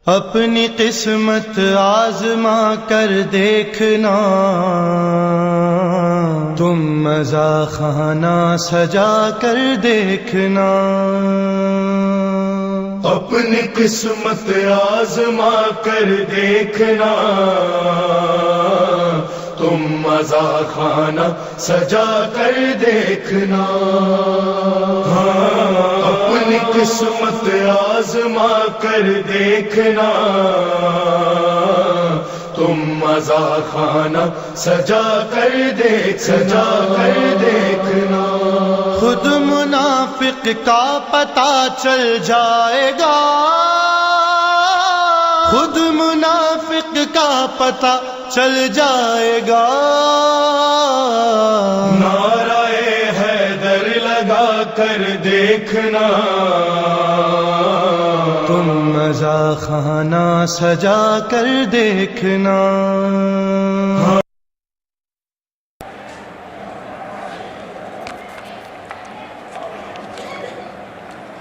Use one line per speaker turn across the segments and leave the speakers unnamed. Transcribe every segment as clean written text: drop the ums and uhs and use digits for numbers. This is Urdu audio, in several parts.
اپنی قسمت آزما کر دیکھنا، تم مزہ خانہ سجا کر دیکھنا۔
اپنی قسمت آزما کر دیکھنا، تم مزہ خانہ سجا کر دیکھنا۔ اپنی قسمت آزما کر دیکھنا، تم مزہ خانہ سجا کر دیکھنا۔
خود منافق کا پتہ چل جائے گا، خود منافق کا پتہ چل جائے گا۔
نعرہ حیدر لگا کر دیکھنا،
تم مزہ خانہ سجا کر دیکھنا۔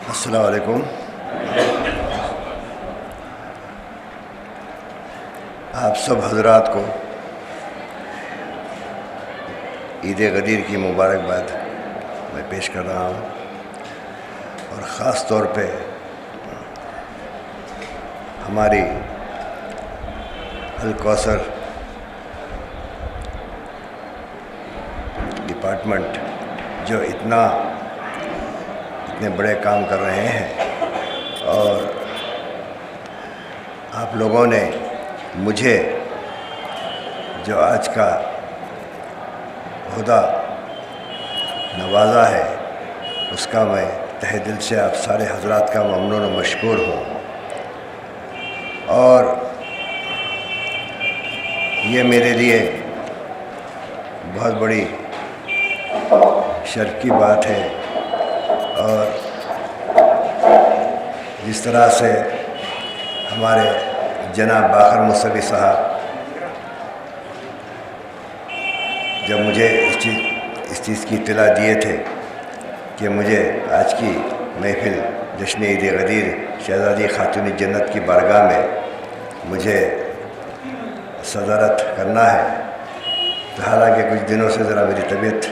السلام علیکم۔ آپ سب حضرات کو عید غدیر کی مبارکباد میں پیش کر رہا ہوں، اور خاص طور پہ ہماری الکوثر ڈپارٹمنٹ جو اتنے بڑے کام کر رہے ہیں، اور آپ لوگوں نے مجھے جو آج کا عہدہ نوازا ہے، اس کا میں تہ دل سے آپ سارے حضرات کا ممنون و مشکور ہوں۔ اور یہ میرے لیے بہت بڑی شرف کی بات ہے، اور جس طرح سے ہمارے جناب باقر موسوی صاحب جب مجھے اس چیز کی اطلاع دیے تھے کہ مجھے آج کی محفل جشن عید غدیر شہزادی خاتون جنت کی بارگاہ میں مجھے صدارت کرنا ہے، تو حالانکہ کچھ دنوں سے ذرا میری طبیعت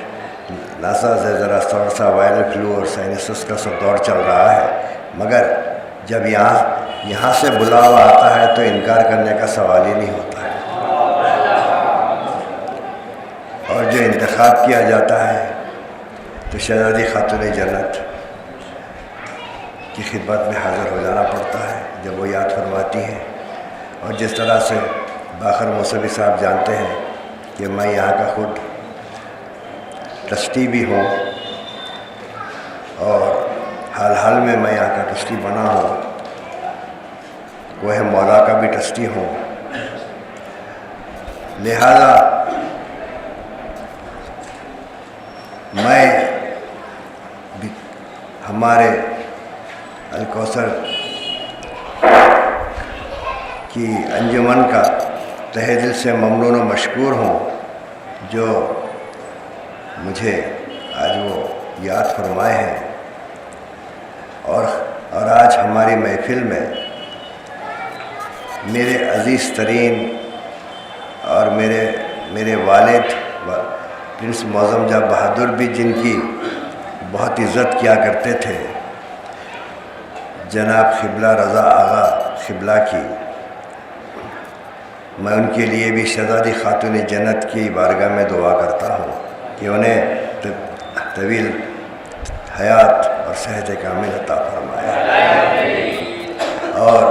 ناساز ہے، ذرا تھوڑا سا وائرل فلو اور سائنسس کا سب دور چل رہا ہے، مگر جب یہاں سے بلاوا آتا ہے تو انکار کرنے کا سوال ہی نہیں ہوتا ہے، اور جو انتخاب کیا جاتا ہے تو شہزادی خاتون جنت کی خدمت میں حاضر ہو جانا پڑتا ہے جب وہ یاد فرماتی ہیں۔ اور جس طرح سے باقر موسوی صاحب جانتے ہیں کہ میں یہاں کا خود ٹرسٹی بھی ہوں، اور حال میں میں یہاں کا ٹرسٹی بنا ہوں، کوہ مولا کا بھی ٹرسٹی ہوں، لہذا میں بھی ہمارے الکوثر کی انجمن کا تہ دل سے ممنون و مشکور ہوں، جو مجھے آج وہ یاد فرمائے ہیں، اور آج ہماری محفل میں میرے عزیز ترین اور میرے والد پرنس معظم جاں بہادر بھی، جن کی بہت عزت کیا کرتے تھے، جناب قبلہ رضا آغا قبلہ کی، میں ان کے لیے بھی شہزادی خاتون جنت کی بارگاہ میں دعا کرتا ہوں کہ انہیں طویل حیات اور صحت کامل عطا فرمائے، اور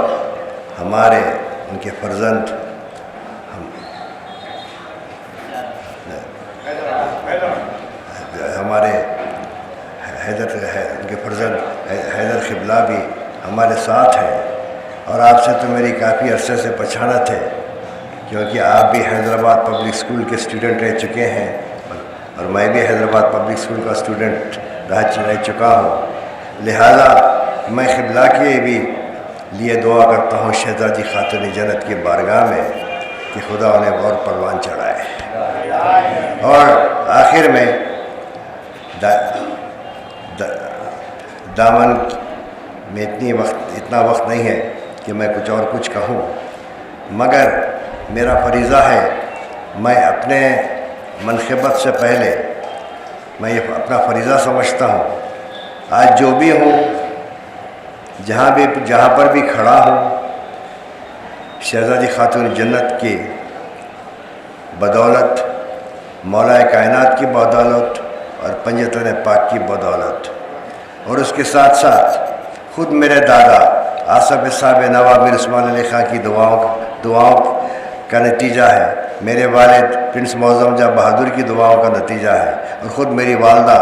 ہمارے ان کے فرزند ہمارے ان کے فرزند حیدر قبلہ بھی ہمارے ساتھ ہیں، اور آپ سے تو میری کافی عرصے سے پہچانت ہے، کیونکہ آپ بھی حیدرآباد پبلک اسکول کے اسٹوڈنٹ رہ چکے ہیں، اور میں بھی حیدرآباد پبلک اسکول کا اسٹوڈنٹ رہ چکا ہوں، لہذا میں قبلہ کے بھی لیے دعا کرتا ہوں شہزادی خاتون جنت کی بارگاہ میں کہ خدا انہیں اور پروان چڑھائے۔ اور آخر میں دامن میں اتنا وقت نہیں ہے کہ میں کچھ اور کچھ کہوں، مگر میرا فریضہ ہے، میں اپنے منقبت سے پہلے میں یہ اپنا فریضہ سمجھتا ہوں، آج جو بھی ہوں، جہاں پر بھی کھڑا ہوں، شہزادی خاتون جنت کی بدولت، مولا کائنات کی بدولت اور پنجتن پاک کی بدولت، اور اس کے ساتھ ساتھ خود میرے دادا آصف صاحب نواب میر عثمان علی خان کی دعاؤں کا نتیجہ ہے، میرے والد پرنس معظم جاں بہادر کی دعاؤں کا نتیجہ ہے، اور خود میری والدہ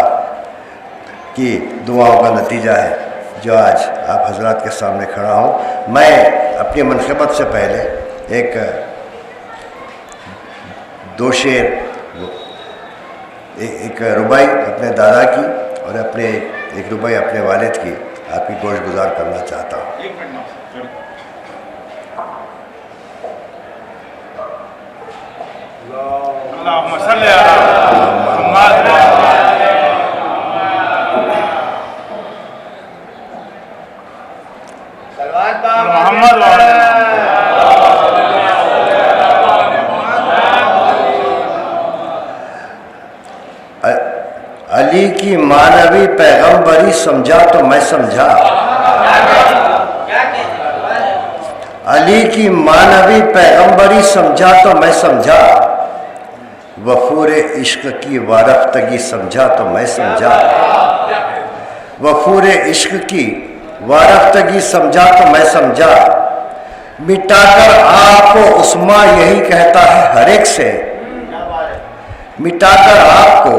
کی دعاؤں کا نتیجہ ہے جو آج آپ حضرات کے سامنے کھڑا ہوں۔ میں اپنی منقبت سے پہلے دو شعر، ایک ربائی اپنے دادا کی اور ایک ربائی اپنے والد کی آپ کی گوش گزار کرنا چاہتا ہوں۔
اللهم صل على محمد
علی کی معنوی پیغمبری سمجھا تو میں سمجھا، علی کی معنوی پیغمبری سمجھا تو میں سمجھا، وفور عشق کی وارفتگی سمجھا تو میں سمجھا، وفور عشق کی وارفتگی سمجھا تو میں سمجھا، مٹا کر آپ کو عثمان یہی کہتا ہے ہر ایک سے، مٹا کر آپ کو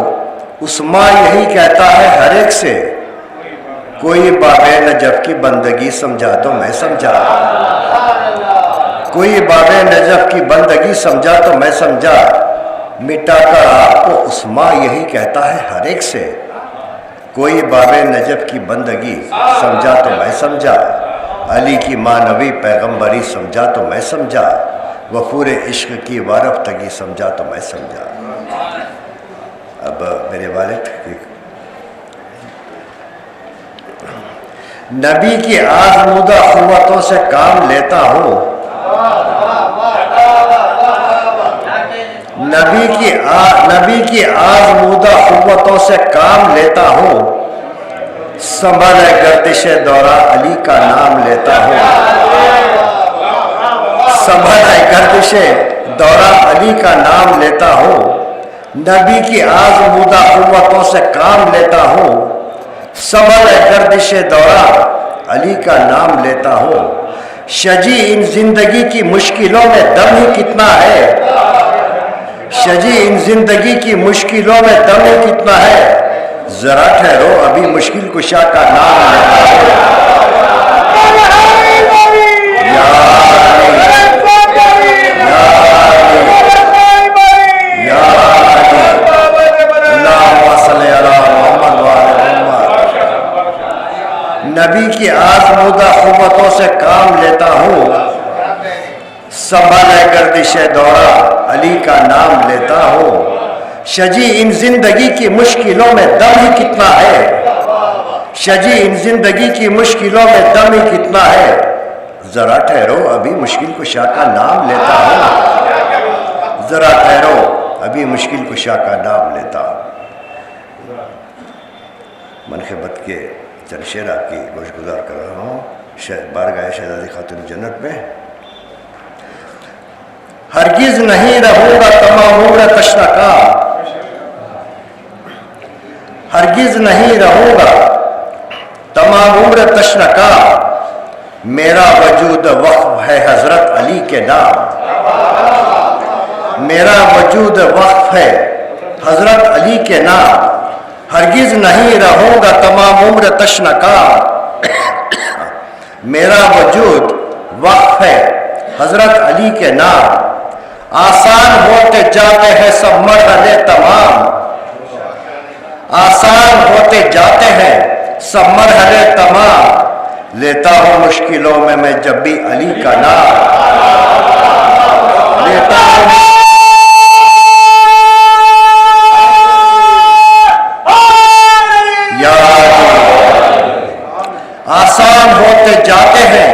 عثمان یہی کہتا ہے ہر ایک سے، کوئی باب نجف کی بندگی سمجھا تو میں سمجھا، کوئی باب نجف کی بندگی سمجھا تو میں سمجھا، مٹا کر آپ کو عثمان یہی کہتا ہے ہر ایک سے، کوئی باب نجف کی بندگی سمجھا تو میں سمجھا، علی کی معنوی پیغمبری سمجھا تو میں سمجھا، وفور عشق کی وارفتگی سمجھا تو میں سمجھا۔ اب میرے والد نبی کی آزمودہ قوتوں سے کام لیتا ہوں، نبی کی آزمودہ قوتوں سے کام لیتا ہوں، سنبھل گردش دورہ علی کا نام لیتا ہوں، سنبھل گردش دورہ علی کا نام لیتا ہوں، نبی کی آزمودہ قوتوں سے کام لیتا ہوں، سنبھل گردش دورہ علی کا نام لیتا ہوں، شجی ان زندگی کی مشکلوں میں دم ہی کتنا ہے، شجی ان زندگی کی مشکلوں میں دم ہی کتنا ہے، ذرا ٹھہرو ابھی مشکل کشا کا نام لیتا ہوں، یا نبی کی آزمودہ قوتوں سے کام لیتا ہوں، سنبھل گردش دورہ علی کا نام لیتا ہوں، شجی ان زندگی کی مشکلوں میں دم ہی کتنا ہے، شجی ان زندگی کی مشکلوں میں دم ہی کتنا ہے، ذرا ٹھہرو ابھی مشکل کشا کا نام لیتا ہوں، ذرا ٹھہرو ابھی مشکل کشا کا نام لیتا ہوں۔ منقبت کے چند شعر آپ کی گوش گزار کر رہا ہوں، بارگاہ شہزادی خاتون جنت میں۔ ہرگز نہیں رہوں گا تمام عمر تشنکا، ہرگز نہیں رہوں گا تمام عمر تشنکا، میرا وجود وقف ہے حضرت علی کے نام، میرا وجود وقف ہے حضرت علی کے نام، ہرگز نہیں رہوں گا تمام عمر تشنکا، میرا وجود وقف ہے حضرت علی کے نام، آسان ہوتے جاتے ہیں سب مرحلے تمام، آسان ہوتے جاتے ہیں سب مرحلے تمام، لیتا ہوں مشکلوں میں جب بھی علی کا نام، لیتا ہوں آسان ہوتے جاتے ہیں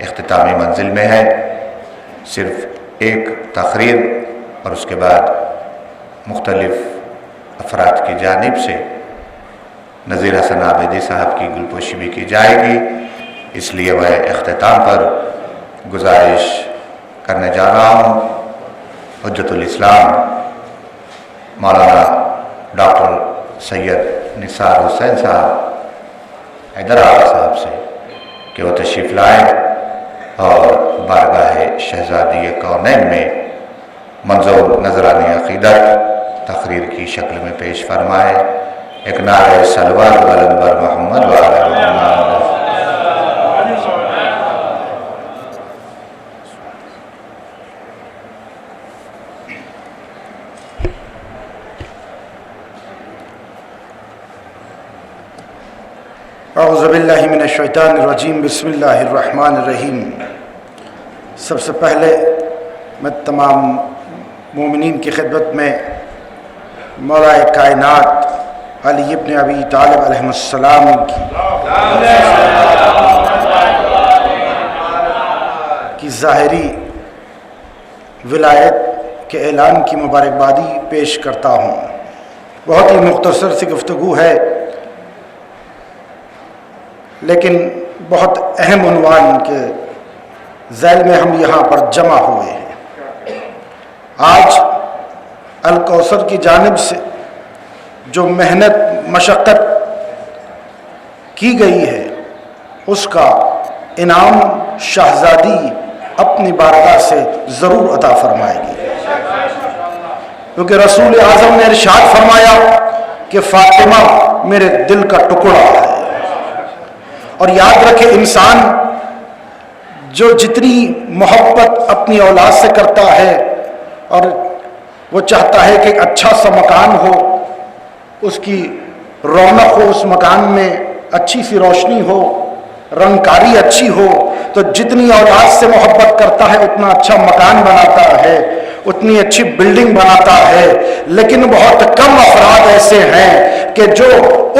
اختتامی منزل میں ہے۔ صرف ایک تقریر اور اس کے بعد مختلف افراد کی جانب سے نذیر حسن عابدی صاحب کی گلپوشی بھی کی جائے گی، اس لیے میں اختتام پر گزارش کرنے جا رہا ہوں حجت الاسلام مولانا ڈاکٹر سید نثار حسین صاحب حیدرآباد صاحب سے کہ وہ تشریف لائیں اور بارگاہ شہزادی کونین میں منظور نذرانی عقیدت تقریر کی شکل میں پیش فرمائے۔ ایک نعرہ صلوات بلند بر محمد و آل محمد۔
اعوذ باللہ من الشیطان الرجیم، بسم اللہ الرحمن الرحیم۔ سب سے پہلے میں تمام مومنین کی خدمت میں مولا کائنات علی ابن ابی طالب علیہ السلام کی ظاہری ولایت کے اعلان کی مبارکبادی پیش کرتا ہوں۔ بہت ہی مختصر سی گفتگو ہے، لیکن بہت اہم عنوان کے ذیل میں ہم یہاں پر جمع ہوئے ہیں۔ آج الکوثر کی جانب سے جو محنت مشقت کی گئی ہے اس کا انعام شہزادی اپنی بارگاہ سے ضرور عطا فرمائے گی، کیونکہ رسول اعظم نے ارشاد فرمایا کہ فاطمہ میرے دل کا ٹکڑا ہے۔ اور یاد رکھے، انسان جو جتنی محبت اپنی اولاد سے کرتا ہے اور وہ چاہتا ہے کہ ایک اچھا سا مکان ہو، اس کی رونق ہو، اس مکان میں اچھی سی روشنی ہو، رنگ کاری اچھی ہو، تو جتنی اولاد سے محبت کرتا ہے اتنا اچھا مکان بناتا ہے، اتنی اچھی بلڈنگ بناتا ہے۔ لیکن بہت کم افراد ایسے ہیں کہ جو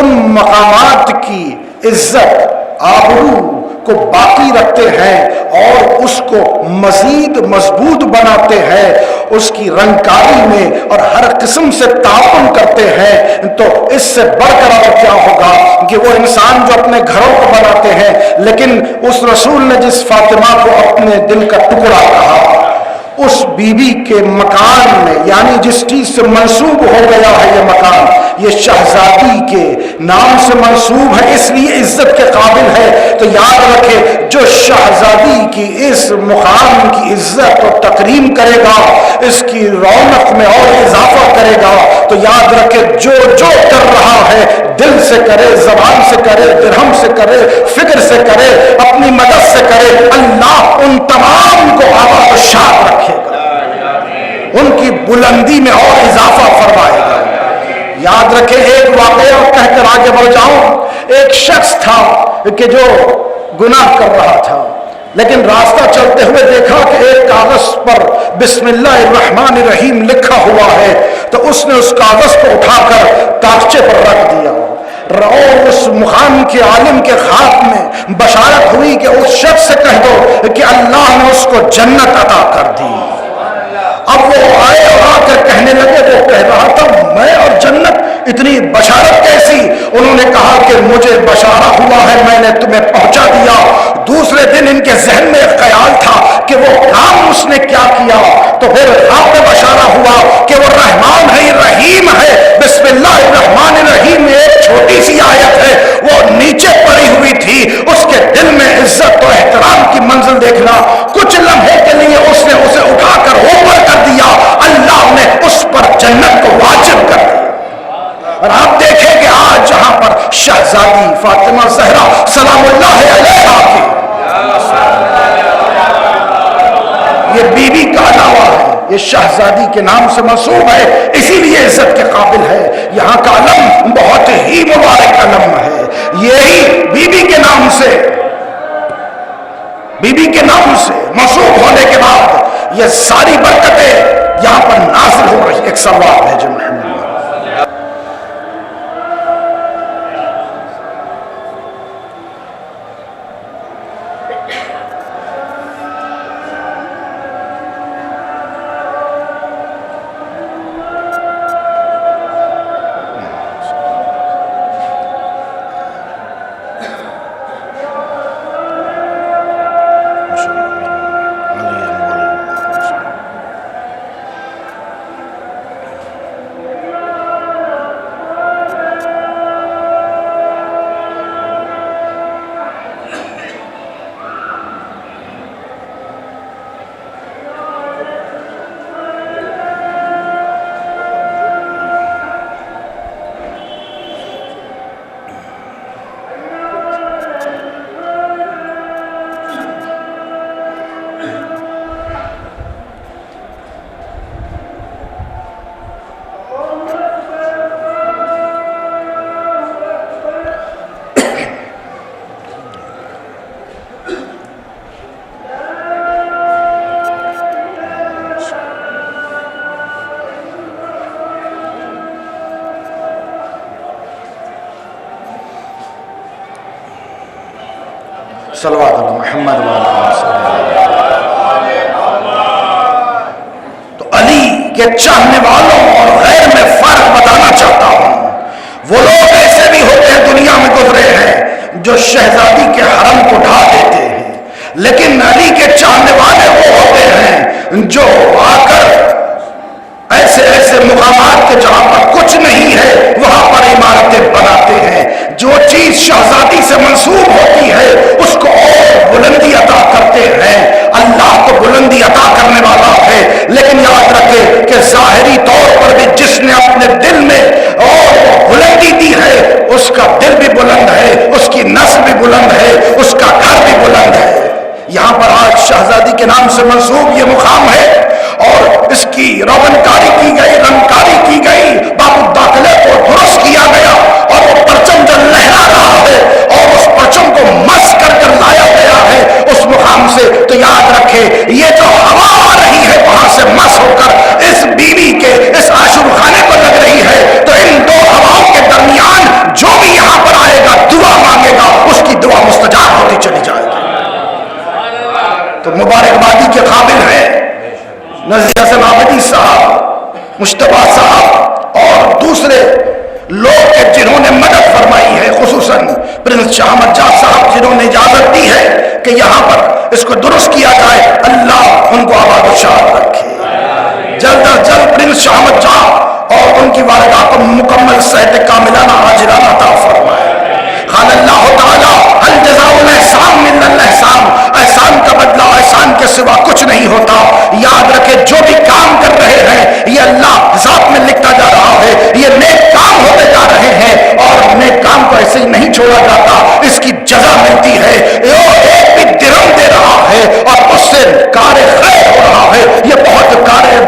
ان مقامات کی عزت آبرو کو باقی رکھتے ہیں اور اس کو مزید مضبوط بناتے ہیں، اس کی رنگکاری میں اور ہر قسم سے تعاون کرتے ہیں۔ تو اس سے بڑھ کر اور کیا ہوگا کہ وہ انسان جو اپنے گھروں کو بناتے ہیں، لیکن اس رسول نے جس فاطمہ کو اپنے دل کا ٹکڑا کہا، اس بی بی کے مکان میں، یعنی جس چیز سے منسوب ہو گیا ہے یہ مکان، یہ شہزادی کے نام سے منسوب ہے، اس لیے عزت کے قابل ہے۔ تو یاد رکھے، جو شہزادی کی اس مقام کی عزت و تکریم کرے گا، اس کی رونق میں اور اضافہ کرے گا، تو یاد رکھے جو جو کر رہا ہے دل سے کرے، زبان سے کرے، درہم سے کرے، فکر سے کرے، اپنی مدد سے کرے، اللہ ان تمام کو آباد و شاد رکھے گا، ان کی بلندی میں اور اضافہ فرمائے گا۔ یاد رکھے، ایک واقعہ کہہ کر آگے بڑھ جاؤں۔ ایک شخص تھا کہ جو گناہ کر رہا تھا، لیکن راستہ چلتے ہوئے دیکھا کہ ایک کاغذ پر بسم اللہ الرحمن الرحیم لکھا ہوا ہے، تو اس نے اس کاغذ کو اٹھا کر تاخچے پر رکھ دیا، اور اس مقام کے عالم کے خاک میں بشارت ہوئی کہ اس شخص سے کہہ دو کہ اللہ نے اس کو جنت عطا کر دی۔ اب وہ آئے اور آ کر کہنے لگے، وہ کہہ رہا تھا میں اور جنت، اتنی بشارت کیسی؟ انہوں نے کہا کہ مجھے بشارہ ہوا ہے، میں نے تمہیں پہنچا دیا۔ دوسرے دن ان کے ذہن میں ایک خیال تھا کہ وہ کام اس نے کیا کیا، تو پھر آپ کو بشارہ ہوا کہ وہ رحمان ہے، رحیم ہے۔ بسم اللہ الرحمن الرحیم میں ایک چھوٹی سی آیت ہے، وہ نیچے پڑی ہوئی تھی، اس کے دل میں عزت و احترام کی منزل دیکھنا، کچھ لمحے کے لیے اس نے اسے اٹھا کر اوپر کر دیا، اللہ نے اس پر جنت کو واجب کر دیا۔ اور آپ دیکھیں کہ آج جہاں پر شہزادی فاطمہ زہرا سلام اللہ علیہا کی یہ بی بی کا علاوہ ہے، یہ شہزادی کے نام سے منسوب ہے، اسی لیے عزت کے قابل ہے۔ یہاں کا علم بہت ہی مبارک علم ہے، یہی بی بی کے نام سے، بی بی کے نام سے منسوب ہونے کے بعد یہ ساری برکتیں یہاں پر نازل ہو رہی۔ ایک سوال ہے جو محمد صلوات علی محمد تو علی کے چاہنے والوں اور غیر میں فرق بتانا چاہتا ہوں. وہ لوگ ایسے بھی ہوتے ہیں دنیا میں گزرے ہیں جو شہزادی کے حرم کو ڈھا دیتے ہیں، لیکن علی کے چاہنے والے وہ ہوتے ہیں جو آ کر ایسے ایسے مقامات کے جہاں پر کچھ نہیں ہے وہاں پر عمارتیں بناتے ہیں. جو چیز شہزادی سے منسوب ہوتی ہے اس کو اور بلندی عطا کرتے ہیں. اللہ تو بلندی عطا کرنے والا ہے، لیکن یاد رکھے کہ ظاہری طور پر بھی جس نے اپنے دل میں اور بلندی دی ہے اس کا دل بھی بلند ہے، اس کی نسل بھی بلند ہے، اس کا گھر بھی بلند ہے. یہاں پر آج شہزادی کے نام سے منسوب یہ مقام ہے اور اس کی روگنکاری کی گئی، رنگکاری کی گئی، باب الداخلے کو درست کیا گیا اور وہ پرچم جو لہرا رہا ہے اور اس پرچم کو مس کر کر لایا گیا ہے اس مقام سے. تو یاد رکھے یہ جو ہوا آ رہی ہے وہاں سے مس ہو کر اس بیوی کے اس عاشور خانے کو لگ رہی ہے. تو ان دو ہواؤں کے درمیان جو بھی یہاں پر آئے گا دعا مانگے گا اس کی دعا مستجاب ہوتی چلی جائے گی. تو مبارکبادی کے قابل ہے نذیر حسن عابدی صاحب، مشتبہ صاحب اور دوسرے لوگ کے جنہوں نے مدد فرمائی ہے، خصوصاً پرنس شاہ احمد جان صاحب جنہوں نے اجازت دی ہے کہ یہاں پر اس کو درست کیا جائے. اللہ ان کو آباد و شاد رکھے. جلد از جلد پرنس شاہ احمد جان اور ان کی والدہ کو مکمل صحت کاملانہ عاجلانہ عطا فرمائے. قال اللہ تعالی هل جزاء الاحسان الا الاحسان، احسان کا بدلہ احسان کے سوا کچھ نہیں ہوتا. یاد رکھے جو بھی کام کر رہے ہیں یہ اللہ ذات میں لکھتا جا رہا ہے، یہ نیک کام ہوتے جا رہے ہیں اور نیک کام کو ایسے ہی نہیں چھوڑا جاتا، اس کی جزا ملتی ہے. ایک بھی درہم دے رہا ہے اور اس سے کار خیر ہو رہا ہے، یہ بہت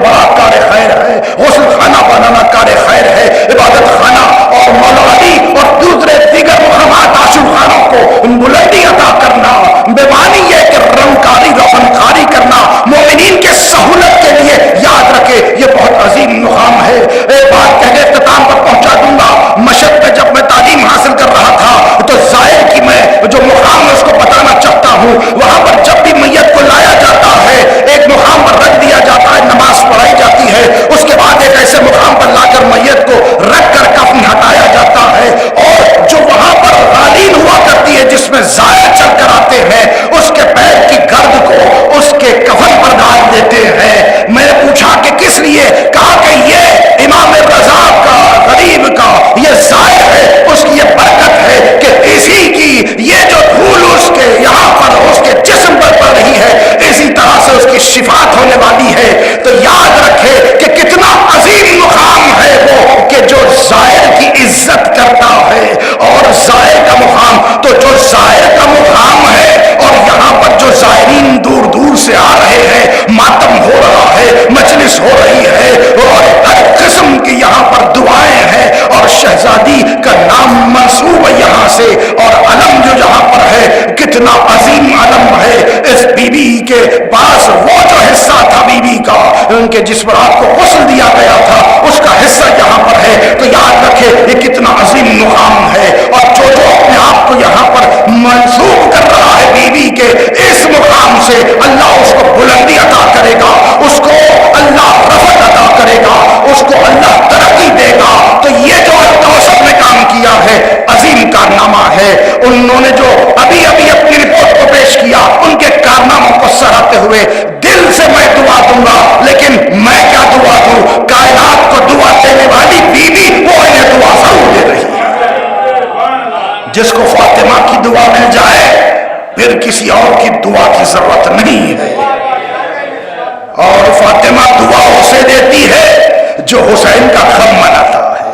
بڑا کار خیر ہے. غسل خانہ بنانا کار خیر ہے، عبادت خانہ اور مولا علی اور دوسرے دیگر مقامات عاشور خانوں کو بلندی عطا کرنا، بیمانی یہ کہ رنگکاری روشنکاری کرنا مومنین کے سہولت کے لیے. یاد رکھے یہ بہت عظیم مقام ہے. ایک بات کہہ کے اختتام پر پہنچا دوں گا. مشہد میں جب میں تعلیم حاصل کر رہا تھا تو زائر کی میں جو مقام ہے اس کو بتانا چاہتا ہوں. وہاں پر جب بھی میت کو لایا جاتا ہے ایک مقام پر رکھ دیا جاتا ہے، نماز پڑھائی جاتی ہے، اس کے بعد ایک ایسے مقام پر لا کر میت کو رکھ کر کفن ہٹایا جاتا ہے اور جو وہاں پر غالین ہوا کرتی ہے جس میں زائر چل کر آتے ہیں اس کے پیر کی گرد کو اس کے کفن پر ڈال دیتے ہیں. میں نے پوچھا کہ کس لیے؟ کہا کہ یہ امام رضا کا غریب کا یہ زائر ہے، اس کی یہ برکت ہے کہ اسی کی یہ جو دھول اس کے یہاں پر اس کے جسم پر پڑ رہی ہے اسی طرح سے اس کی شفاعت ہونے والی ہے. تو یاد رکھے کہ کتنا عظیم مقام ہے وہ کہ جو زائر کی عزت کرتا ہے. اور زائر کا مقام تو جو زائر کا مقام ہے اور یہاں پر جو زائرین دور دور سے آ رہے ہیں، ماتم ہو رہا ہے، مجلس ہو رہی ہے اور ہر قسم کی یہاں پر دعائیں ہیں اور شہزادی کا نام منسوب ہے یہاں سے اور علم جو یہاں پر ہے کتنا عظیم علم ہے. اس بی بی کے پاس وہ جو حصہ تھا بی بی کا ان کے جس پر آپ کو غسل دیا گیا تھا اس کا حصہ یہاں پر ہے. تو یاد رکھے یہ کتنا عظیم مقام ہے اور جو اپنے آپ کو یہاں پر منسوب کر رہا ہے بی بی کے اس مقام سے اللہ اس کو بلندی عطا کرے گا، اس کو اللہ رفعت عطا کرے گا، اس کو اللہ ترقی دے گا. تو یہ جو الکوثر نے کام کیا ہے عظیم کارنامہ ہے. انہوں نے جو ابھی ابھی اپنی رپورٹ کو پیش کیا ان کے کارناموں کو سراہتے ہوئے دل سے میں دعا دوں گا، لیکن میں کیا دعا دوں؟ کائنات کو دعا دینے والی بی بی وہ انہیں دعا ضرور دے رہی ہے. جس کو فاطمہ کی دعا مل جائے پھر کسی اور کی دعا کی ضرورت نہیں ہے. اور فاطمہ دعا اسے دیتی ہے جو حسین کا غم مناتا ہے.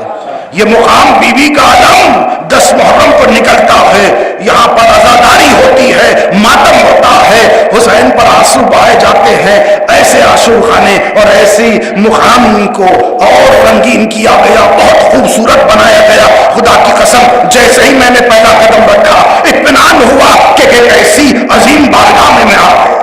یہ مقام بی بی کا علم 10 محرم کو نکلتا ہے، یہاں پر عزاداری ہوتی ہے، ماتم ہوتا ہے، حسین پر آنسو بہائے جاتے ہیں. ایسے عاشور خانے اور ایسی مقام کو اور رنگین کیا گیا، بہت خوبصورت بنایا گیا. خدا کی قسم جیسے ہی میں نے پہلا قدم رکھا اطمینان ہوا کہ ایک ایسی عظیم بارگاہ میں آ گیا.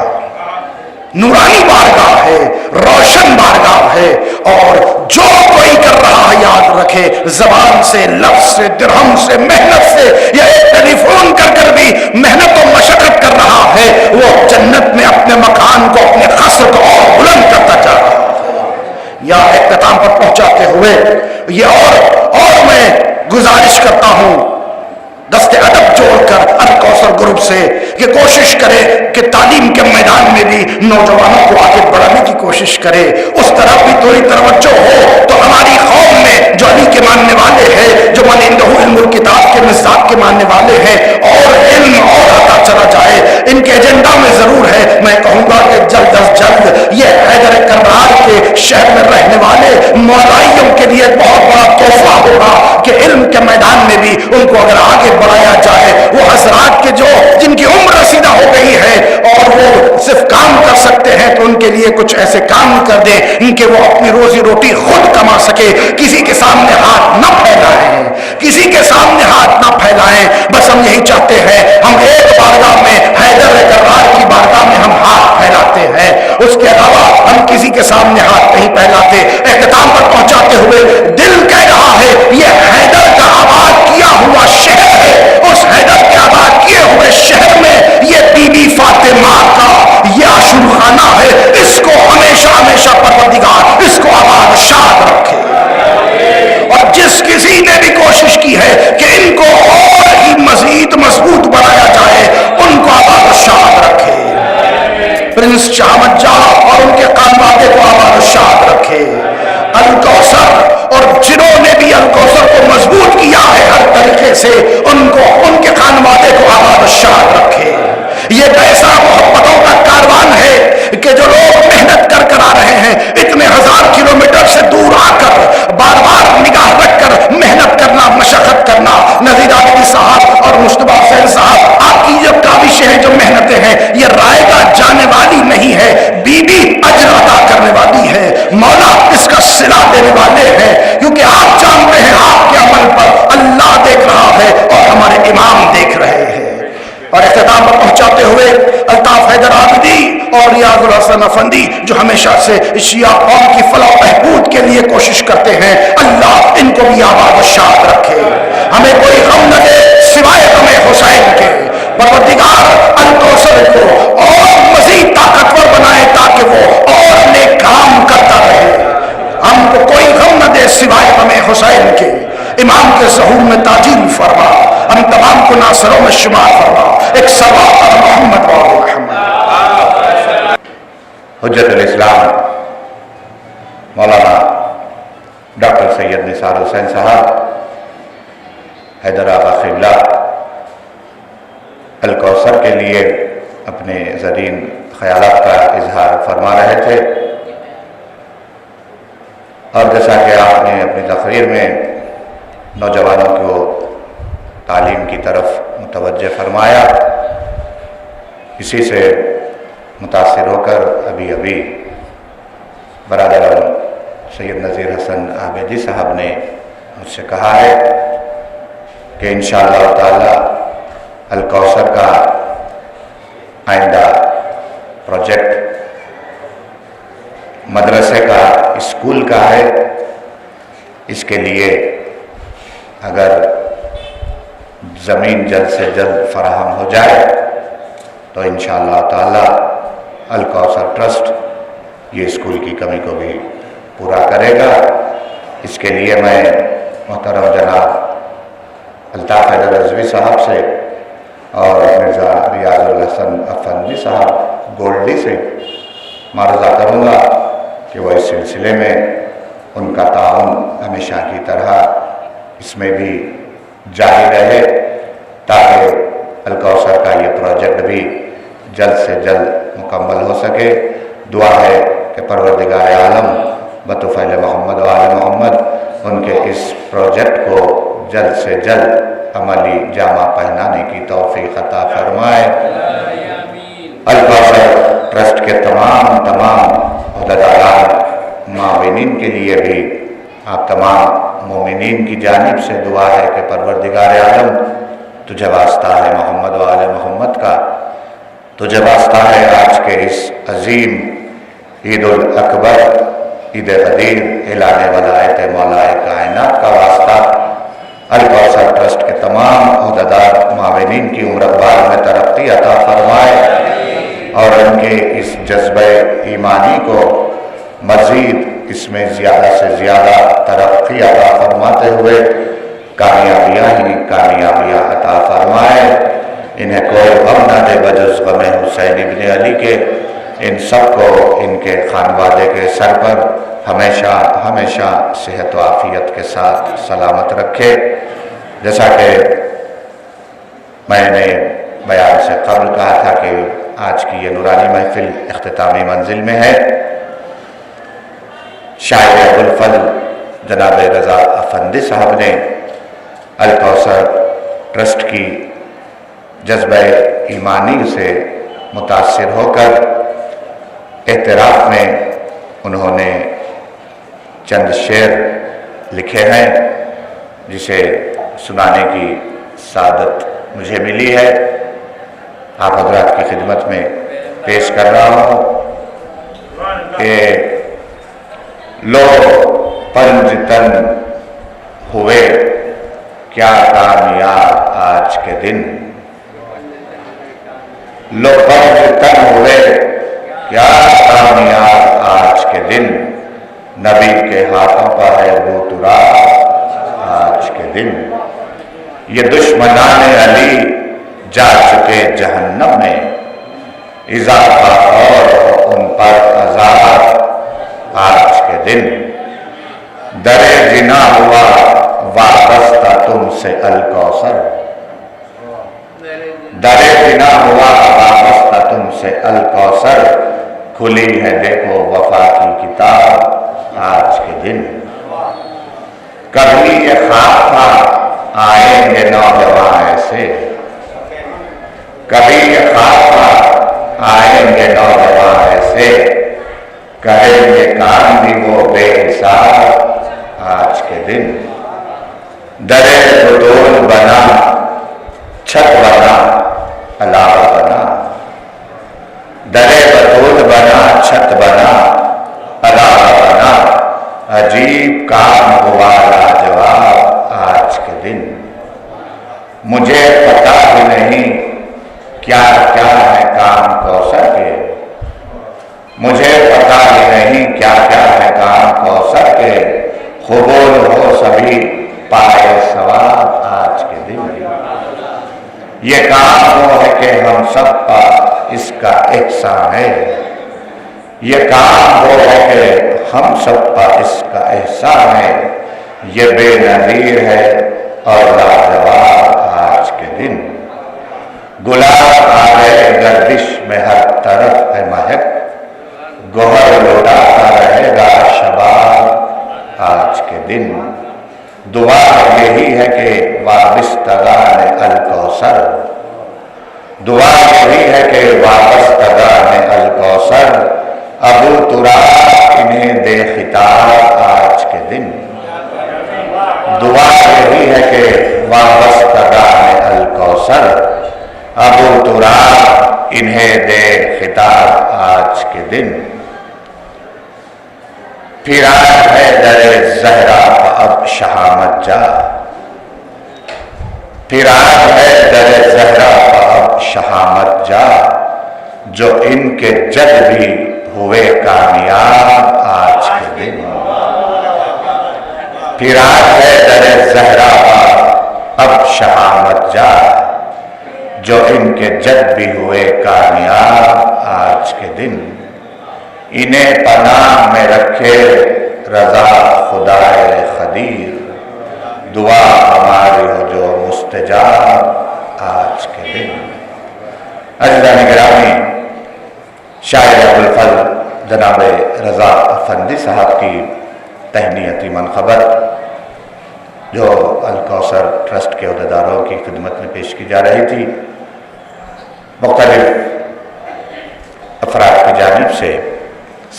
نورانی بارگاہ ہے. ہے، روشن بارگاہ ہے، اور جو کوئی کر رہا ہے یاد رکھے زبان سے، لفظ سے، درہم سے، محنت سے، یا ایک ٹیلی فون کر بھی محنت و مشقت کر رہا ہے، وہ جنت میں اپنے مکان کو، اپنے قصر کو اور بلند کرتا جا رہا ہے۔ یا اختتام پر پہنچاتے ہوئے یہ اور میں گزارش کرتا ہوں دست ادب جوڑ کر الکوثر گروپ سے کہ کوشش کرے کہ تعلیم کے میدان میں بھی نوجوانوں کو آگے بڑھانے کی کوشش کرے، اس طرف بھی تھوڑی توجہ ہو تو ہماری قوم میں جو علی کے ماننے والے ہیں، جو من عنده علم الکتاب کے مصداق کے ماننے والے ہیں، اور علم اور آتا چلا جائے۔ ان کے ایجنڈا میں ضرور ہے، میں کہوں گا کہ جلد از جلد یہ حیدر کرار کے شہر میں رہنے والے مولائیوں کے لیے بہت بڑا تحفہ ہوگا کہ علم کے میدان میں بھی ان کو اگر آگے بڑھایا جائے، وہ حضرات کے جو جن کی عمر رسیدہ ہو گئی ہے اور وہ صرف کام کر سکتے ہیں، تو ان کے لیے کچھ ایسے کام کر دیں ان کہ وہ اپنی روزی روٹی خود کما سکے، کسی کے سامنے ہاتھ نہ پھیلائیں، کسی کے سامنے ہاتھ نہ پھیلائیں۔ بس ہم یہی چاہتے ہیں، ہم ایک بارگاہ میں حیدر کرار کی بارگاہ میں ہم ہاتھ پھیلاتے ہیں، اس کے علاوہ ہم کسی کے سامنے ہاتھ نہیں پھیلاتے۔ اختتام پر پہنچاتے ہوئے دل کہہ رہا ہے یہ حیدر کا آباد کیا ہوا شہر ہے، اس حیدر کے آباد کیے ہوئے شہر میں یہ بی بی فاطمہ کا یہ عاشور خانہ ہے، اس کو ہمیشہ ہمیشہ پروردگار اس کو آباد و شاد رکھے، اور جس کسی نے بھی کوشش کی ہے کہ ان کو اور ہی مزید مضبوط بنایا جائے ان کو آباد و شاد رکھے، پرنس شاہمت جہاں اور ان کے خانوادے کو آباد و شاد رکھے، الکوثر اور جنہوں نے بھی الکوثر کو مضبوط کیا ہے ہر طریقے سے ان کو، ان کے خانوادے کو آباد و شاد رکھے۔ یہ ایسا محبتوں کا کاروان ہے کہ جو لوگ محنت کر آ رہے ہیں، اتنے ہزار کلومیٹر سے دور آ کر بار بار نگاہ رکھ کر محنت کرنا، مشقت کرنا، نذیر عابدی صاحب اور مصطفیٰ حسین صاحب آپ کی جو کاوشیں ہیں، جو محنتیں ہیں، یہ رائے گا جانے والی نہیں ہے، بی بی اجر عطا کرنے والی ہے، مولا اس کا صلہ دینے والے ہیں، کیونکہ آپ جانتے ہیں آپ کے عمل پر اللہ دیکھ رہا ہے اور ہمارے امام دیکھ رہے ہیں۔ اور اختتام پر پہنچاتے ہوئے الطاف حیدر عابدی اور ریاض الحسن افندی جو ہمیشہ سے شیعہ قوم کی فلاح و بہبود کے لیے کوشش کرتے ہیں، اللہ ان کو بھی آباد و شاد رکھے، ہمیں کوئی غم نہ دے سوائے غم حسین کے، پروردگار الکوثر کو اور مزید طاقتور بنائے تاکہ وہ اور نیک کام کرتا رہے، ہم کو کوئی غم نہ دے سوائے غم حسین کے، امام کے ظہور میں تاجیل فرما، ہم تمام کو ناصروں میں شمار فرما، ایک صلوات علی محمد و آل محمد۔
حجت الاسلام مولانا ڈاکٹر سید نثار حسین صاحب حیدرآباد قبلہ الکوثر کے لیے اپنے زرین خیالات کا اظہار فرما رہے تھے، اور جیسا کہ آپ نے اپنی تقریر میں نوجوانوں کو تعلیم کی طرف متوجہ فرمایا، اسی سے متاثر ہو کر ابھی برادر سید نذیر حسن عابدی صاحب نے مجھ سے کہا ہے کہ انشاءاللہ تعالی الکوثر کا آئندہ پروجیکٹ مدرسے کا، اسکول کا ہے، اس کے لیے اگر زمین جلد سے جلد فراہم ہو جائے تو انشاءاللہ تعالی الکوثر ٹرسٹ یہ اسکول کی کمی کو بھی پورا کرے گا۔ اس کے لیے میں محترم جناب الطاف حیدر رضوی صاحب سے اور مرزا ریاض الحسن افندی صاحب گولڈی سے معرضہ کروں گا کہ وہ اس سلسلے میں ان کا تعاون ہمیشہ کی طرح اس میں بھی جاری رہے تاکہ الکوثر کا یہ پروجیکٹ بھی جلد سے جلد مکمل ہو سکے۔ دعا ہے کہ پروردگار عالم بطفیل محمد و آل محمد ان کے اس پروجیکٹ کو جلد سے جلد عملی جامہ پہنانے کی توفیق عطا فرمائے۔ الکوثر ٹرسٹ کے تمام عہدیداران معاونین کے لیے بھی آپ تمام مومنین کی جانب سے دعا ہے کہ پروردگار عالم تجھے واسطہ ہے محمد و آل محمد کا، تجھے واسطہ ہے آج کے اس عظیم عید الاکبر، عید غدیر، اعلان ولایت مولا کائنات کا واسطہ الکوثر ٹرسٹ کے تمام عہدیدار معاونین کی عمر بھر میں ترقی عطا فرمائے اور ان کے اس جذبہ ایمانی کو مزید اس میں زیادہ سے زیادہ ترقی عطا فرماتے ہوئے کامیابیاں ہی کامیابیاں عطا فرمائے۔ انہیں کوئی غم نہ دے بجز غم حسین ابن علی کے، ان سب کو ان کے خانوادے کے سر پر ہمیشہ ہمیشہ صحت و عافیت کے ساتھ سلامت رکھے۔ جیسا کہ میں نے بیان سے قبل کہا تھا کہ آج کی یہ نورانی محفل اختتامی منزل میں ہے۔ شاعر ابوالفضل جناب رضا افندی صاحب نے الکوثر ٹرسٹ کی جذبہ ایمانی سے متاثر ہو کر اعتراف میں انہوں نے چند شعر لکھے ہیں جسے سنانے کی سعادت مجھے ملی ہے، آپ حضرات کی خدمت میں پیش کر رہا ہوں کہ لو پنج تن ہوئے کیا کامیاب آج کے دن، لو پنج تن ہوئے کیا کامیاب آج کے دن، نبی کے ہاتھوں پر ہے وہ تراب آج کے دن، یہ دشمنان علی جا چکے جہنم میں، اضافہ اور ان پر عذاب آج کے دن، درے جنا ہوا وابستہ تم سے الکوثر، درے جنا ہوا وابستہ تم سے الکوثر، کھلی ہے دیکھو وفا کی کتاب آج کے دن، کبھی یہ خواب تھا آئیں گے نوجوان ایسے، کبھی یہ خواب تھا آئیں گے نوجوان ایسے، کریں گے کام بھی وہ بے حساب آج کے دن، درے بطول بنا چھت بنا علاوہ بنا، درے بطول بنا چھت بنا علاوہ بنا، عجیب کام ہوا لاجواب آج کے دن، مجھے پتا بھی نہیں کیا کیا ہے کام کوثر کے، مجھے پتا ہی نہیں کیا کیا ہے کام کوثر کے، قبول ہو سبھی پائے ثواب آج کے دن، یہ کام وہ ہے کہ ہم سب پر اس کا احسان ہے، یہ کام وہ ہے کہ ہم سب پر اس کا احسان ہے، یہ بے نظیر ہے اور لاجواب آج کے دن، گلاب آ گئے گردش میں ہر طرف ہے مہک، گوہر لوٹاتا رہے گا شباب آج کے دن، دعا یہی ہے کہ وابستگان الکوثر، دعا یہی ہے کہ وابستگان الکوثر، ابو تراب انہیں دے خطاب آج کے دن، دعا یہی ہے کہ وابستگان الکوثر، ابو تراب انہیں دے خطاب آج کے دن، پھر آج ہے در زہرا اب شہامت جا، پھر آج ہے در زہرا اب شہامت جا، جو ان کے جد بھی ہوئے کامیاب آج کے دن، پھر آج ہے در زہرا اب شہامت جا، جو ان کے جد بھی ہوئے کامیاب آج کے دن، انہیں پناہ میں رکھے رضا خدائے قدیر، دعا ہماری ہو جو مستجاب آج کے دن۔ عزیزان گرامی، شاعر ابوالفضل جناب رضا افندی صاحب کی تہنیتی منقبت جو الکوثر ٹرسٹ کے عہدیداروں کی خدمت میں پیش کی جا رہی تھی، مختلف افراد کی جانب سے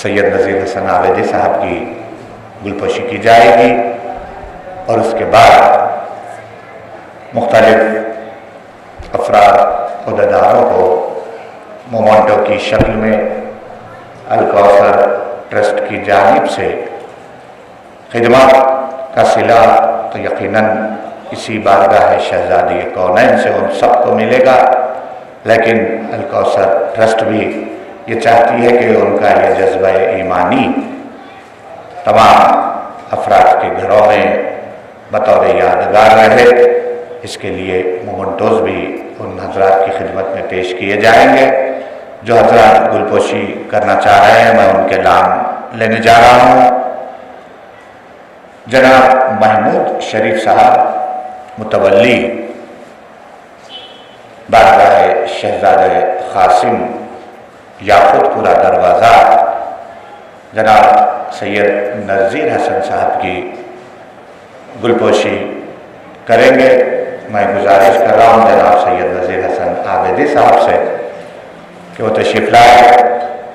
سید نذیر حسن عابدی صاحب کی گلپوشی کی جائے گی اور اس کے بعد مختلف افراد عہدیداروں کو مومنٹو کی شکل میں الکوثر ٹرسٹ کی جانب سے خدمات کا صلہ تو یقیناً اسی بارگاہ شہزادی کونین سے ان سب کو ملے گا، لیکن الکوثر ٹرسٹ بھی یہ چاہتی ہے کہ ان کا یہ جذبہ ایمانی تمام افراد کے گھروں میں بطور یادگار رہے۔ اس کے لیے مومنٹوز بھی ان حضرات کی خدمت میں پیش کیے جائیں گے۔ جو حضرات گلپوشی کرنا چاہ رہے ہیں میں ان کے نام لینے جا رہا ہوں۔ جناب محمود شریف صاحب متولی بارگاہ شہزادہ قاسم یاقوت پورہ دروازہ، جناب سید نذیر حسن صاحب کی گلپوشی کریں گے۔ میں گزارش کر رہا ہوں جناب سید نذیر حسن عابدی صاحب سے کہ وہ تشریف لائے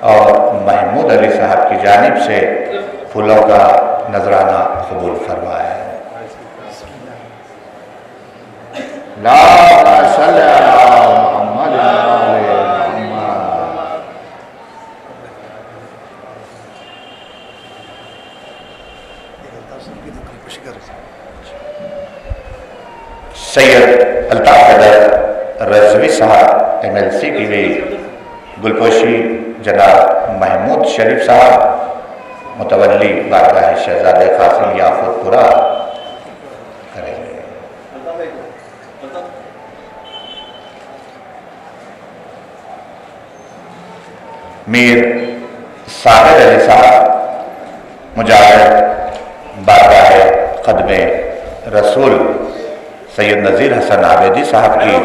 اور محمود علی صاحب کی جانب سے پھولوں کا نذرانہ قبول فرمائے۔ اللہم صل علی محمد وعلی محمد۔ سید الطاف حیدر رضوی صاحب MLC کی بھی گلپوشی جناب محمود شریف صاحب متولی بارگاہ شہزادہ قاسم یاقوت پورہ کریں گے۔ میر صابر علی صاحب مجاہد بارگاہ خدم رسول سید نذیر حسن عابدی صاحب کی